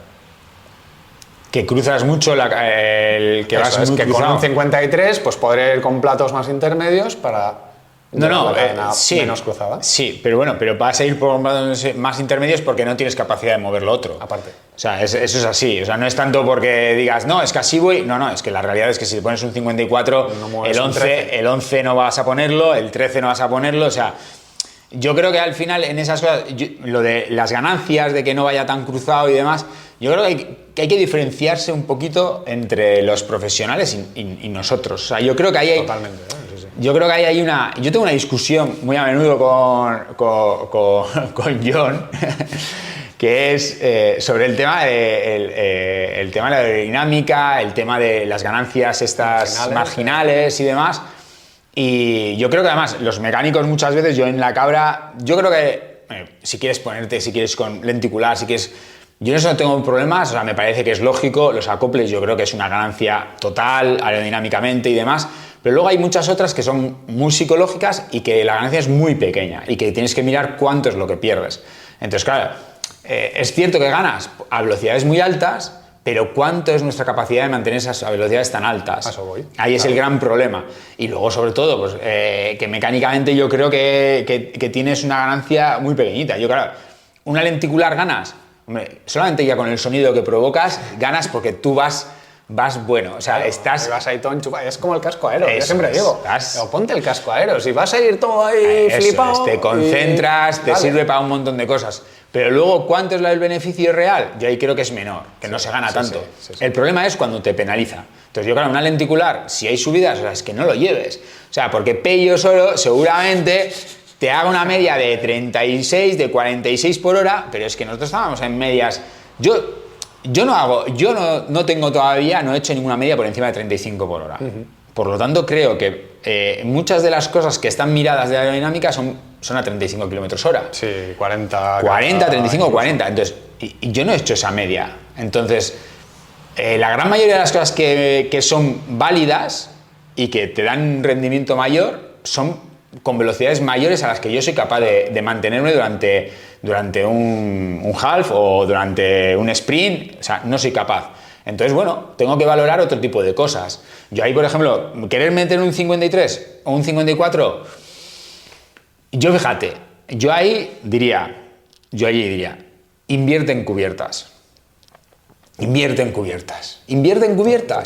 Que cruzas mucho, el que vas es muy que cruzado. con un 53 pues podré ir con platos más intermedios para la cadena sí, menos cruzada. Sí, pero bueno, pero vas a ir por más intermedios porque no tienes capacidad de mover lo otro. Aparte. O sea, eso es así. O sea, no es tanto porque digas, no, es que así voy. No, es que la realidad es que si te pones un 54, el 11 no vas a ponerlo, el 13 no vas a ponerlo. O sea, yo creo que al final en esas cosas, lo de las ganancias, de que no vaya tan cruzado y demás, yo creo que hay que diferenciarse un poquito entre los profesionales y nosotros. O sea, yo creo que ahí hay... Totalmente, sí. Yo creo que ahí hay una... Yo tengo una discusión muy a menudo con John, que es sobre el tema de la aerodinámica, el tema de las ganancias estas marginales y demás. Y yo creo que además los mecánicos muchas veces, yo en la cabra, yo creo que si quieres con lenticular, si quieres... Yo en eso no tengo problemas, o sea, me parece que es lógico, los acoples yo creo que es una ganancia total, aerodinámicamente y demás, pero luego hay muchas otras que son muy psicológicas y que la ganancia es muy pequeña y que tienes que mirar cuánto es lo que pierdes. Entonces, claro, es cierto que ganas a velocidades muy altas, pero ¿cuánto es nuestra capacidad de mantener esas velocidades tan altas? A eso voy. Ahí es el gran problema. Y luego, sobre todo, pues, que mecánicamente yo creo que tienes una ganancia muy pequeñita. Yo, claro, una lenticular ganas. Hombre, solamente ya con el sonido que provocas, ganas porque tú vas bueno. O sea, claro, vas ahí todo enchufado. Es como el casco aero. Yo Eso siempre es, digo, pero ponte el casco aero. Si vas a ir todo ahí eso flipado. es, te concentras, te Vale. sirve para un montón de cosas. Pero luego, ¿cuánto es el beneficio real? Yo ahí creo que es menor, que no se gana tanto. Sí. El problema es cuando te penaliza. Entonces, yo, claro, una lenticular, si hay subidas, o sea, es que no lo lleves. O sea, porque Pello solo seguramente te haga una media de 36, de 46 por hora, pero es que nosotros estábamos en medias. Yo no tengo todavía, no he hecho ninguna media por encima de 35 por hora. Por lo tanto, creo que muchas de las cosas que están miradas de aerodinámica son a 35 kilómetros hora. Sí, 40. 35, 40. Entonces, y yo no he hecho esa media. Entonces, la gran mayoría de las cosas que son válidas y que te dan un rendimiento mayor son con velocidades mayores a las que yo soy capaz de mantenerme durante un half o durante un sprint. O sea, no soy capaz. Entonces, bueno, tengo que valorar otro tipo de cosas. Yo ahí, por ejemplo, querer meter un 53 o un 54, yo fíjate, yo allí diría, invierte en cubiertas. Invierte en cubiertas.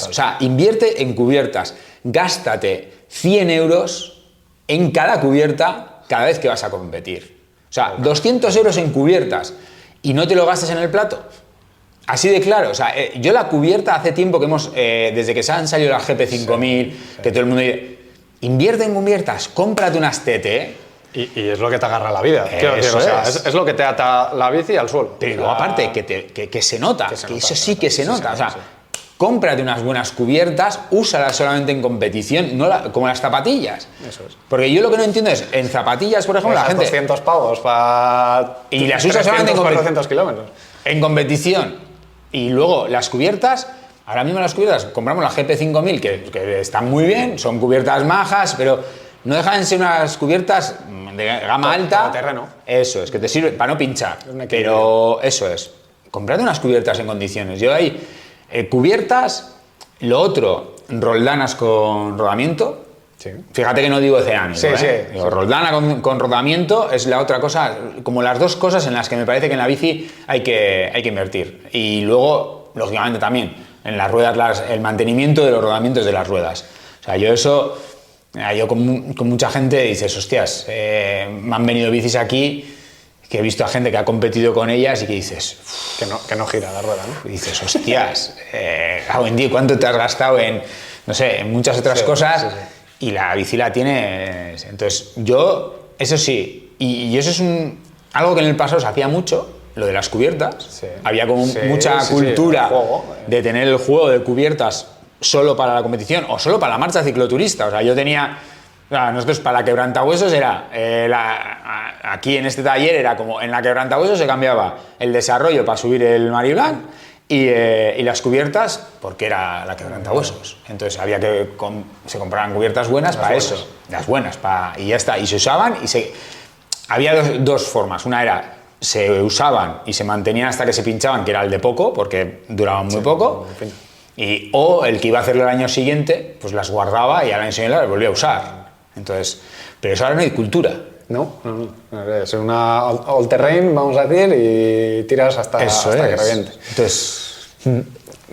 O sea, invierte en cubiertas. Gástate 100 euros en cada cubierta cada vez que vas a competir. O sea, 200 euros en cubiertas y no te lo gastes en el plato. Así de claro, o sea, yo la cubierta hace tiempo que desde que se han salido las GP5000, que todo el mundo dice, invierte en cubiertas, cómprate unas TT. Y es lo que te agarra la vida. Quiero decir, o sea, es lo que te ata la bici al suelo. Pero luego aparte, que se nota, que eso sí que se nota. O sea, cómprate unas buenas cubiertas, úsalas solamente en competición, como las zapatillas. Eso es. Porque yo lo que no entiendo es, en zapatillas, por ejemplo, la gente... 200 pavos para... Y las usas solamente en 400 kilómetros. En competición. Y luego las cubiertas, ahora mismo las cubiertas, compramos la GP5000 que están muy bien, son cubiertas majas, pero no dejan de ser unas cubiertas de gama alta. Como terreno. Eso es, que te sirve para no pinchar. Pero eso es, comprad unas cubiertas en condiciones. Yo ahí, cubiertas, lo otro, roldanas con rodamiento. Sí. Fíjate que no digo cerámico, Sí. Digo, roldana con rodamiento es la otra cosa, como las dos cosas en las que me parece que en la bici hay que invertir. Y luego, lógicamente también, en las ruedas, el mantenimiento de los rodamientos de las ruedas. O sea, yo con mucha gente dices, hostias, me han venido bicis aquí que he visto a gente que ha competido con ellas y que dices... Que no gira la rueda, ¿no? Y dices, hostias, ¿cuánto te has gastado en, no sé, en muchas otras cosas? Sí. Y la bici la tienes. Entonces, eso sí, y eso es algo que en el pasado se hacía mucho, lo de las cubiertas. Sí. Había como mucha el cultura juego. de tener el juego de cubiertas solo para la competición o solo para la marcha cicloturista. O sea, yo tenía... nosotros para la quebrantahuesos era... aquí en este taller era como en la quebrantahuesos se cambiaba el desarrollo para subir el Mariblanc y las cubiertas porque era la quebrantahuesos. Entonces había se compraban cubiertas buenas para eso. Las buenas, y ya está. Y se usaban había dos formas. Una era, se usaban y se mantenían hasta que se pinchaban, que era el de poco, porque duraban muy poco. O el que iba a hacerlo el año siguiente, pues las guardaba y al año siguiente las volvía a usar. Entonces, pero eso ahora no hay cultura. No. Es una all terrain, vamos a decir, y tiras hasta que reviente. Entonces,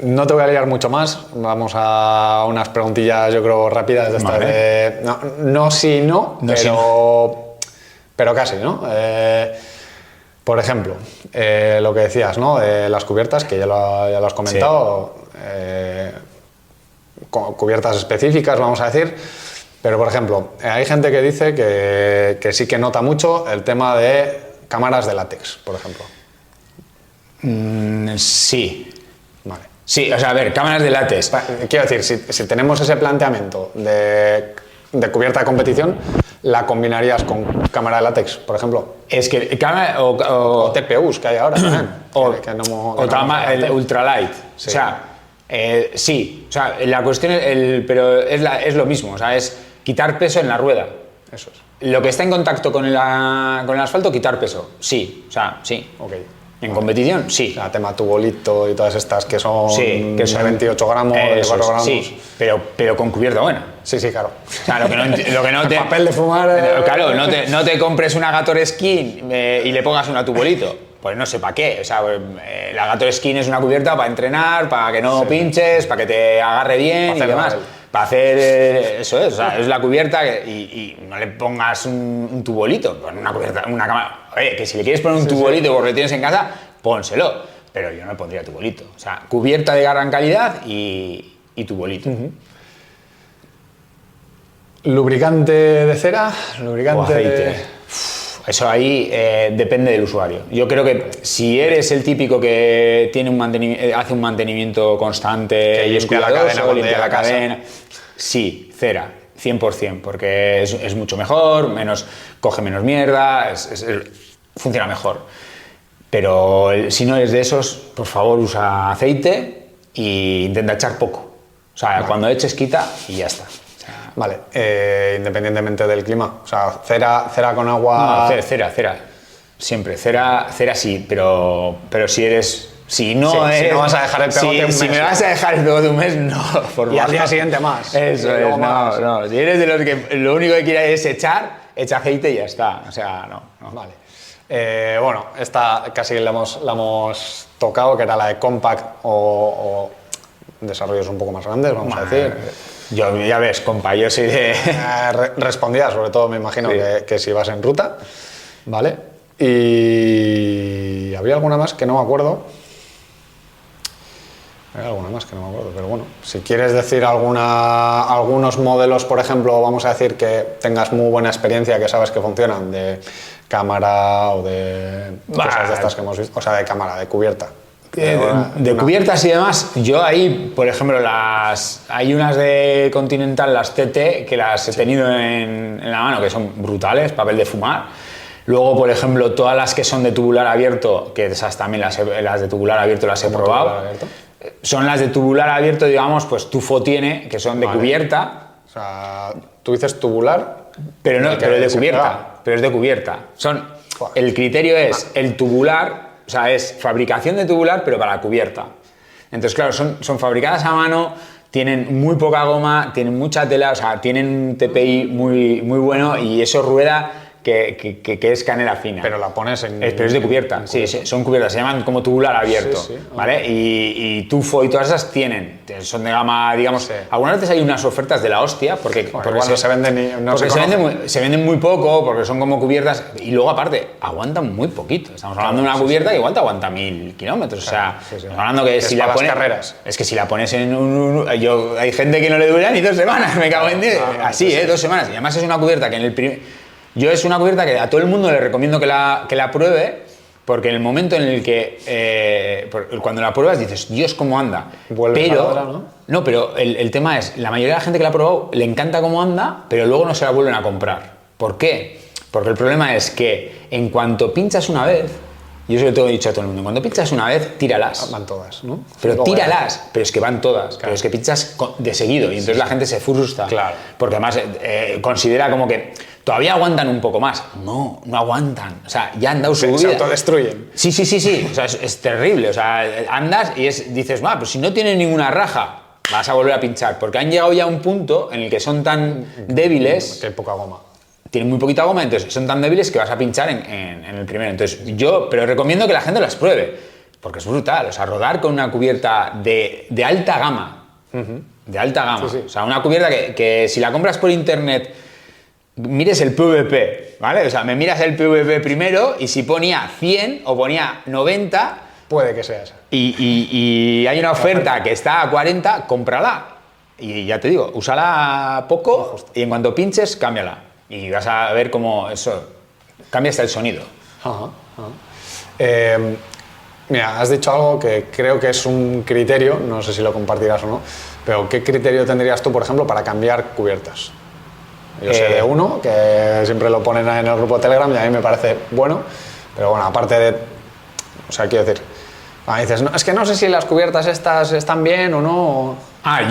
no te voy a liar mucho más. Vamos a unas preguntillas, yo creo, rápidas de estas Vale. de... Pero casi, ¿no? Por ejemplo, lo que decías, ¿no? De las cubiertas, que ya lo has comentado. Cubiertas específicas, vamos a decir. Pero, por ejemplo, hay gente que dice que sí que nota mucho el tema de cámaras de látex, por ejemplo. sí. Vale. Sí, o sea, a ver, cámaras de látex. Quiero decir, si tenemos ese planteamiento de cubierta de competición, ¿la combinarías con cámara de látex, por ejemplo? Es que cámara O TPUs que hay ahora también. el ultralight. Sí. O sea, sí. O sea, la cuestión pero es lo mismo. O sea, es quitar peso en la rueda. Eso es. Lo que está en contacto con el asfalto, quitar peso. Sí. O sea, sí. Ok. ¿En competición? Sí. O sea, tema tubolito y todas estas que son, Sí, que son de 28 gramos, de 24 gramos. Sí, pero con cubierta buena. Sí, claro. O sea, lo que no te... Papel de fumar... Claro, no te compres una Gator Skin y le pongas una tubolito. Pues no sé para qué. O sea, la Gator Skin es una cubierta para entrenar, para que no pinches, para que te agarre bien y demás. Para hacer eso es, o sea, es la cubierta y no le pongas un tubolito. Pon una cubierta, una cámara. Oye, que si le quieres poner un tubolito porque lo tienes en casa, pónselo. Pero yo no le pondría tubolito. O sea, cubierta de gran calidad y tubolito. Lubricante de cera, lubricante O aceite. de... Eso ahí depende del usuario. Yo creo que si eres el típico que tiene hace un mantenimiento constante Que y es limpia la cuidadoso, cadena cuando limpia llega la a casa. cadena, sí, cera, 100%, porque es mucho mejor, coge menos mierda, funciona mejor. Pero si no eres de esos, por favor usa aceite e intenta echar poco. O sea, cuando eches quita y ya está. Vale, independientemente del clima. O sea, cera con agua... No, cera. Siempre. Cera sí, pero si eres... Si no vas a dejar el pegote un mes. Si me vas a dejar el pegote un mes, no. Y al día siguiente más. Eso es, no. Si eres de los que lo único que quieres es echa aceite y ya está. O sea, no. Vale. Bueno, esta casi la hemos tocado, que era la de compact o desarrollos un poco más grandes, vamos a decir. Yo, ya ves, compa, yo soy de... Respondía, sobre todo, me imagino, Sí. que si vas en ruta, ¿vale? Y había alguna más que no me acuerdo. Había alguna más que no me acuerdo, pero bueno, si quieres decir algunos modelos, por ejemplo, vamos a decir que tengas muy buena experiencia, que sabes que funcionan, de cámara o de cosas de estas que hemos visto, o sea, de cámara, de cubierta. De cubiertas y demás, yo ahí, por ejemplo, hay unas de Continental, las TT, que las he tenido en la mano, que son brutales, papel de fumar. Luego, por ejemplo, todas las que son de tubular abierto, que esas también las de tubular abierto las he probado. Son las de tubular abierto, digamos, pues Tufo tiene, que son de cubierta. O sea, tú dices tubular, pero no, pero es de cubierta. pega. Pero es de cubierta. El criterio es el tubular. O sea, es fabricación de tubular, pero para cubierta. Entonces, claro, son fabricadas a mano, tienen muy poca goma, tienen mucha tela, o sea, tienen un TPI muy bueno y eso rueda que es canela fina. pero la pones en... Pero es de cubierta, sí, son cubiertas, se llaman como tubular abierto, Sí. ¿vale? Y Tufo y todas esas son de gama, digamos, Sí. algunas veces hay unas ofertas de la hostia, porque igual no se venden ni- no porque se se venden muy poco, porque son como cubiertas, y luego aparte, aguantan muy poquito. Estamos hablando de una cubierta que igual te aguanta 1000 kilómetros, o sea, estamos hablando que Es si para la las pones... carreras. Es que si la pones en hay gente que no le dura ni 2 semanas, me cago en 10. Así, 2 semanas. Y además es una cubierta que en el primer... Yo es una cubierta que a todo el mundo le recomiendo que la pruebe, porque en el momento en el que cuando la pruebas dices, Dios, cómo anda. Vuelves Pero a la otra, ¿no? pero el tema es, la mayoría de la gente que la ha probado le encanta cómo anda, pero luego no se la vuelven a comprar. ¿Por qué? Porque el problema es que en cuanto pinchas una vez, yo eso lo he dicho a todo el mundo, cuando pinchas una vez, tíralas. Van todas, ¿no? Pero Luego tíralas, pero es que van todas, pero es que pinchas de seguido y entonces la gente se frustra. Claro. Porque además considera como que todavía aguantan un poco más. No aguantan. O sea, ya han dado su Se vida. autodestruyen. Sí. O sea, es terrible. O sea, andas y dices, pues si no tiene ninguna raja, vas a volver a pinchar. Porque han llegado ya a un punto en el que son tan débiles, Que hay poca goma. tienen muy poquita goma, entonces son tan débiles que vas a pinchar en el primero. Entonces pero recomiendo que la gente las pruebe, porque es brutal. O sea, rodar con una cubierta de alta gama. De alta gama. Sí. O sea, una cubierta que si la compras por internet, mires el PVP, ¿vale? O sea, me miras el PVP primero y si ponía 100 o ponía 90 Puede que sea esa. y hay una oferta que está a 40, cómprala. Y ya te digo, úsala poco y en cuanto pinches, cámbiala. Y vas a ver cómo eso cambia hasta el sonido. Ajá. Mira, has dicho algo que creo que es un criterio, no sé si lo compartirás o no, pero ¿qué criterio tendrías tú, por ejemplo, para cambiar cubiertas? Yo sé de uno, que siempre lo ponen en el grupo de Telegram y a mí me parece bueno, pero bueno, aparte de... O sea, quiero decir, dices, no, es que no sé si las cubiertas estas están bien o no...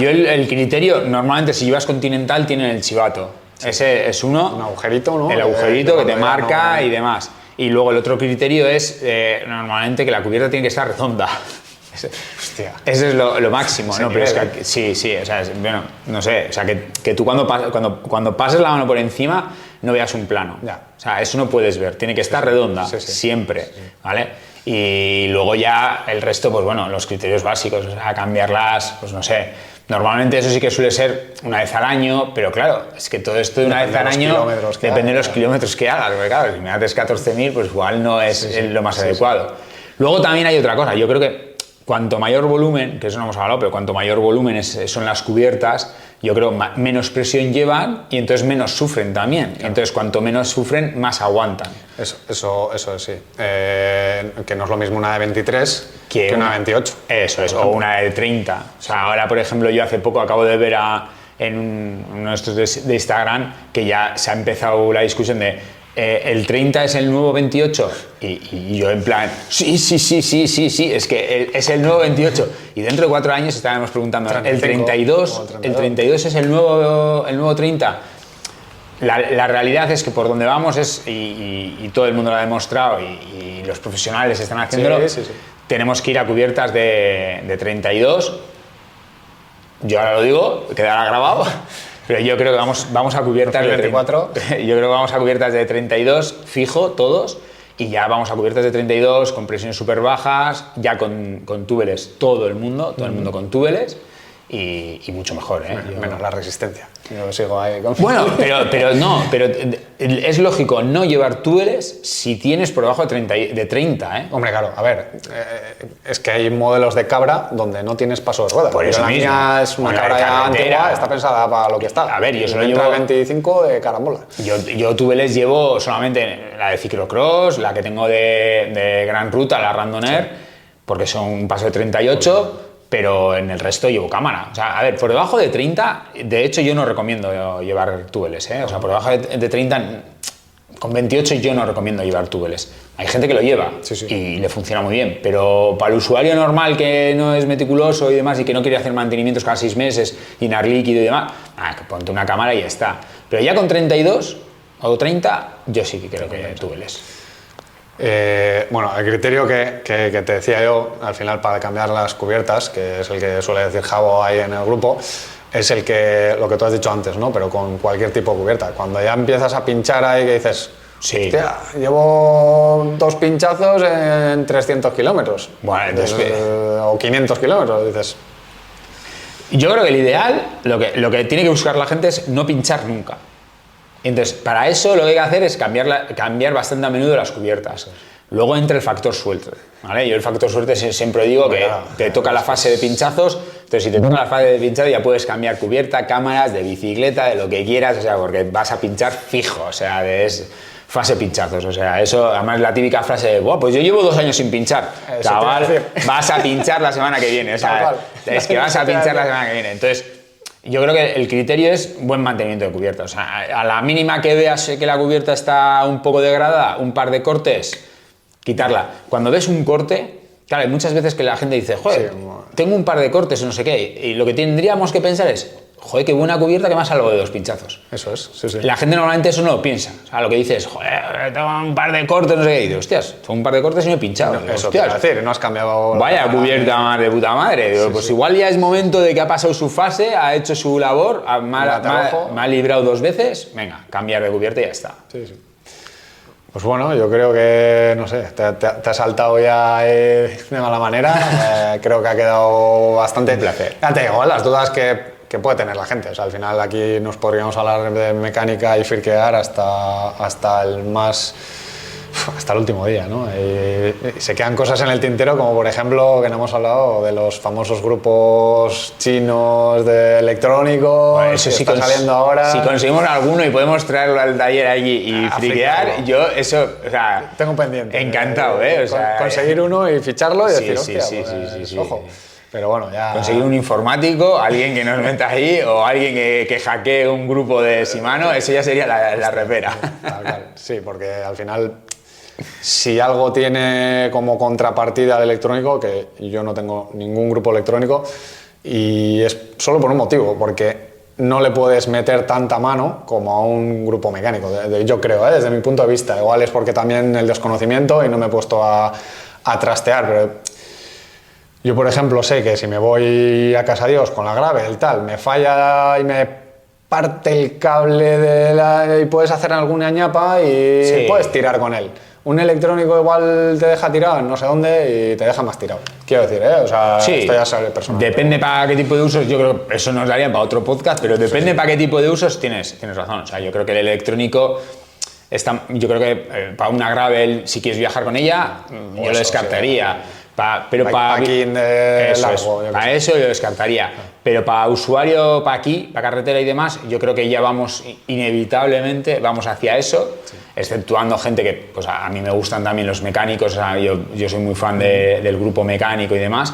Yo el criterio, normalmente si llevas Continental tienen el chivato. Ese es uno. Un agujerito, ¿no? El agujerito que te no, marca no. y demás. Y luego el otro criterio es normalmente que la cubierta tiene que estar redonda. Hostia. Ese es lo máximo, ¿no? Pero es nivel, que sí, o sea, bueno, no sé, o sea, que tú cuando pases la mano por encima no veas un plano. Ya. O sea, eso no puedes ver, tiene que estar redonda, Sí. siempre, ¿vale? Y luego ya el resto, pues bueno, los criterios básicos, o sea, cambiarlas, pues no sé. Normalmente eso sí que suele ser una vez al año, pero claro, es que todo esto de una vez al año depende de los kilómetros que hagas, porque claro, si me haces 14.000, pues igual no es lo más adecuado. Luego también hay otra cosa, yo creo que cuanto mayor volumen, que eso no hemos hablado, pero cuanto mayor volumen son las cubiertas, yo creo menos presión llevan y entonces menos sufren también. Claro. Entonces cuanto menos sufren, más aguantan. Eso es, sí. Que no es lo mismo una de 23 que una de 28. Eso es, o una de 30. O sea, ahora, por ejemplo, yo hace poco acabo de ver en uno de estos de Instagram que ya se ha empezado la discusión de el 30 es el nuevo 28 y yo en plan, sí, es que es el nuevo 28 y dentro de 4 años estaremos preguntando, 35, el 32 es el nuevo 30. La realidad es que por donde vamos y todo el mundo lo ha demostrado y los profesionales están haciéndolo, tenemos que ir a cubiertas de 32. Yo ahora lo digo, quedará grabado. Pero yo creo que vamos a cubiertas 2024. Yo creo que vamos a cubiertas de 32 fijo todos y ya vamos a cubiertas de 32 con presiones súper bajas, ya con túbeles todo el mundo con túbeles y mucho mejor, ¿eh? Menos la resistencia. Yo sigo ahí con... Bueno, pero es lógico no llevar túbeles si tienes por debajo de 30, ¿eh? Hombre, claro, a ver, es que hay modelos de cabra donde no tienes paso de rueda. Por eso la mismo. mía es una cabra ya antigua, está pensada para lo que está. A ver, yo solo llevo llevo 25 de carambola. Yo túbeles llevo solamente la de ciclocross, la que tengo de gran ruta, la Randoner, porque son un paso de 38. Pero en el resto llevo cámara. O sea, a ver, por debajo de 30, de hecho yo no recomiendo llevar túbeles, ¿eh? O sea, por debajo de 30, con 28 yo no recomiendo llevar túbeles. Hay gente que lo lleva y le funciona muy bien, pero para el usuario normal que no es meticuloso y demás y que no quiere hacer mantenimientos cada 6 meses, llenar líquido y demás, que ponte una cámara y ya está. Pero ya con 32 o 30, yo sí que creo que túbeles. Bueno, el criterio que te decía yo, al final para cambiar las cubiertas, que es el que suele decir Javo ahí en el grupo, es lo que tú has dicho antes, ¿no? Pero con cualquier tipo de cubierta. Cuando ya empiezas a pinchar ahí que dices, hostia, llevo 2 pinchazos en 300 kilómetros. Bueno, entonces, o 500 kilómetros, dices. Yo creo que el ideal, lo que tiene que buscar la gente es no pinchar nunca. Entonces, para eso lo que hay que hacer es cambiar bastante a menudo las cubiertas. Luego entra el factor suerte, ¿vale? Yo el factor suerte siempre digo que te toca la fase de pinchazos, entonces si te toca la fase de pinchado ya puedes cambiar cubierta, cámaras, de bicicleta, de lo que quieras, o sea, porque vas a pinchar fijo, o sea, es fase pinchazos, o sea, eso, además la típica frase de, pues yo llevo 2 años sin pinchar, chaval, vas a pinchar la semana que viene, o sea, es que vas a pinchar la semana que viene, entonces... Yo creo que el criterio es buen mantenimiento de cubierta. O sea, a la mínima que veas que la cubierta está un poco degradada, un par de cortes, quitarla. Cuando ves un corte, claro, hay muchas veces que la gente dice, joder, tengo un par de cortes o no sé qué, y lo que tendríamos que pensar es, joder, qué buena cubierta que me ha salvado de 2 pinchazos. Eso es, sí. La gente normalmente eso no lo piensa. O sea, lo que dice es, joder, tengo un par de cortes, no sé qué, y dices, hostias, tengo un par de cortes y no he pinchado. No, eso te iba a decir, no has cambiado... Vaya cubierta más de puta madre. Digo, pues igual ya es momento de que ha pasado su fase, ha hecho su labor, me ha librado 2 veces, venga, cambiar de cubierta y ya está. Sí. Pues bueno, yo creo que, no sé, te has saltado ya de mala manera. Creo que ha quedado bastante... Un placer. Ya te digo, las dudas que puede tener la gente. O sea, al final aquí nos podríamos hablar de mecánica y firquear hasta el último día, ¿no? Y se quedan cosas en el tintero, como por ejemplo, que no hemos hablado de los famosos grupos chinos de electrónicos, bueno, eso que sí está saliendo ahora. Si conseguimos alguno y podemos traerlo al taller allí y friquear, yo eso, o sea... Tengo pendiente. Encantado, O sea, conseguir uno y ficharlo y decir, sí, hostia, sí. Ojo. Pero bueno, ya... Conseguir un informático, alguien que nos meta ahí, o alguien que hackee un grupo de Shimano, eso ya sería la repera. Sí, porque al final, si algo tiene como contrapartida al electrónico, que yo no tengo ningún grupo electrónico, y es solo por un motivo, porque no le puedes meter tanta mano como a un grupo mecánico, yo creo, desde mi punto de vista. Igual es porque también el desconocimiento y no me he puesto a trastear, pero yo, por ejemplo, sé que si me voy a casa Dios con la gravel, tal, me falla y me parte el cable y puedes hacer alguna ñapa y puedes tirar con él. Un electrónico igual te deja tirado en no sé dónde y te deja más tirado. Quiero decir, o sea, esto ya sabe personal. Depende para qué tipo de usos, yo creo que eso nos daría para otro podcast, pero depende para qué tipo de usos tienes razón. O sea, yo creo que el electrónico yo creo que para una gravel, si quieres viajar con ella, yo lo descartaría. Pero para eso lo descartaría. Pero para usuario, para aquí, para carretera y demás, yo creo que ya vamos inevitablemente hacia eso, exceptuando gente que pues a mí me gustan también los mecánicos, o sea, yo soy muy fan del grupo mecánico y demás.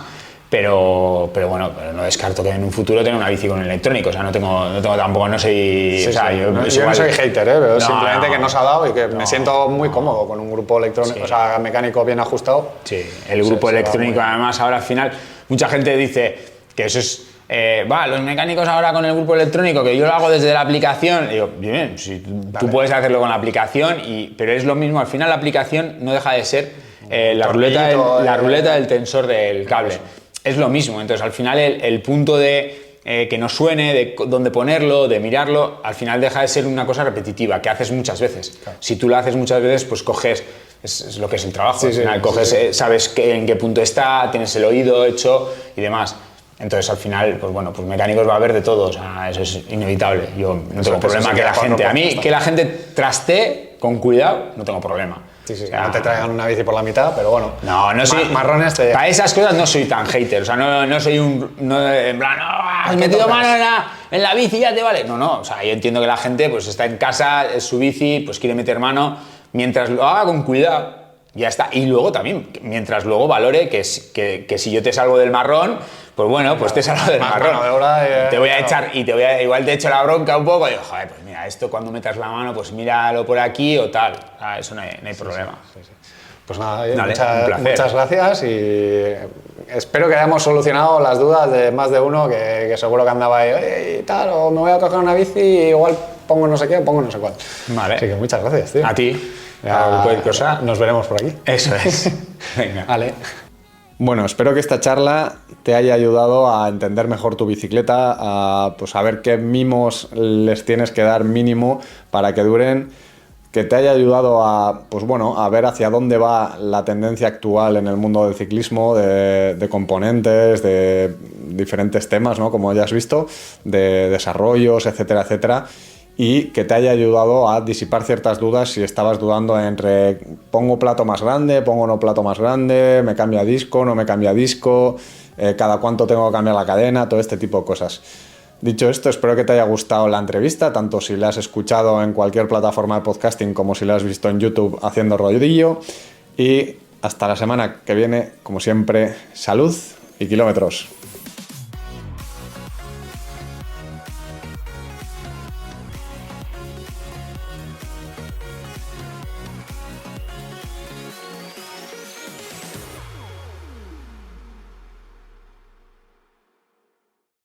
Pero bueno, no descarto que en un futuro tenga una bici con electrónico, o sea, no tengo tampoco, no soy... o sea, yo no soy hater, pero simplemente que no se ha dado y que me siento muy cómodo con un grupo electrónico, o sea, mecánico bien ajustado. Sí, el grupo electrónico además ahora al final, mucha gente dice que eso es... los mecánicos ahora con el grupo electrónico, que yo lo hago desde la aplicación, digo, bien, si tú puedes hacerlo con la aplicación, pero es lo mismo, al final la aplicación no deja de ser la ruleta del tensor del cable. Es lo mismo, entonces al final el punto de que nos suene, de dónde ponerlo, de mirarlo, al final deja de ser una cosa repetitiva, que haces muchas veces. Claro. Si tú lo haces muchas veces, pues coges, es lo que es el trabajo, al final coges, sabes en qué punto está, tienes el oído hecho y demás. Entonces al final, pues bueno, pues mecánicos va a haber de todo, o sea, eso es inevitable. Yo no tengo problema que la gente, a mí que la gente trastee con cuidado, no tengo problema. Sí, o sea, no te traigan una bici por la mitad, pero bueno. No soy... Marrones para esas cosas no soy tan hater, o sea, no soy en plan, has metido mano en la bici, ya te vale. No, o sea, yo entiendo que la gente pues está en casa, es su bici, pues quiere meter mano, mientras lo haga con cuidado, ya está. Y luego también, mientras luego valore que si yo te salgo del marrón, pues bueno, pues te salgo del marrón. Te voy a echar, igual te echo la bronca un poco, y digo, joder, pues mira, esto cuando metas la mano, pues míralo por aquí o tal. Eso no hay problema. Sí. Pues nada, muchas gracias y espero que hayamos solucionado las dudas de más de uno que seguro que andaba ahí, y tal, o me voy a coger una bici y igual pongo no sé qué o pongo no sé cuál. Vale. Así que muchas gracias, tío. A ti. Cualquier cosa, nos veremos por aquí. Eso es. Venga. Vale. Bueno, espero que esta charla te haya ayudado a entender mejor tu bicicleta, a pues, saber qué mimos les tienes que dar mínimo para que duren, que te haya ayudado a, pues bueno, a ver hacia dónde va la tendencia actual en el mundo del ciclismo, de componentes, de diferentes temas, ¿no? Como ya has visto, de desarrollos, etcétera, etcétera. Y que te haya ayudado a disipar ciertas dudas si estabas dudando entre pongo plato más grande, pongo no plato más grande, me cambia disco, no me cambia disco, cada cuánto tengo que cambiar la cadena, todo este tipo de cosas. Dicho esto, espero que te haya gustado la entrevista, tanto si la has escuchado en cualquier plataforma de podcasting como si la has visto en YouTube haciendo rodillo. Y hasta la semana que viene, como siempre, salud y kilómetros.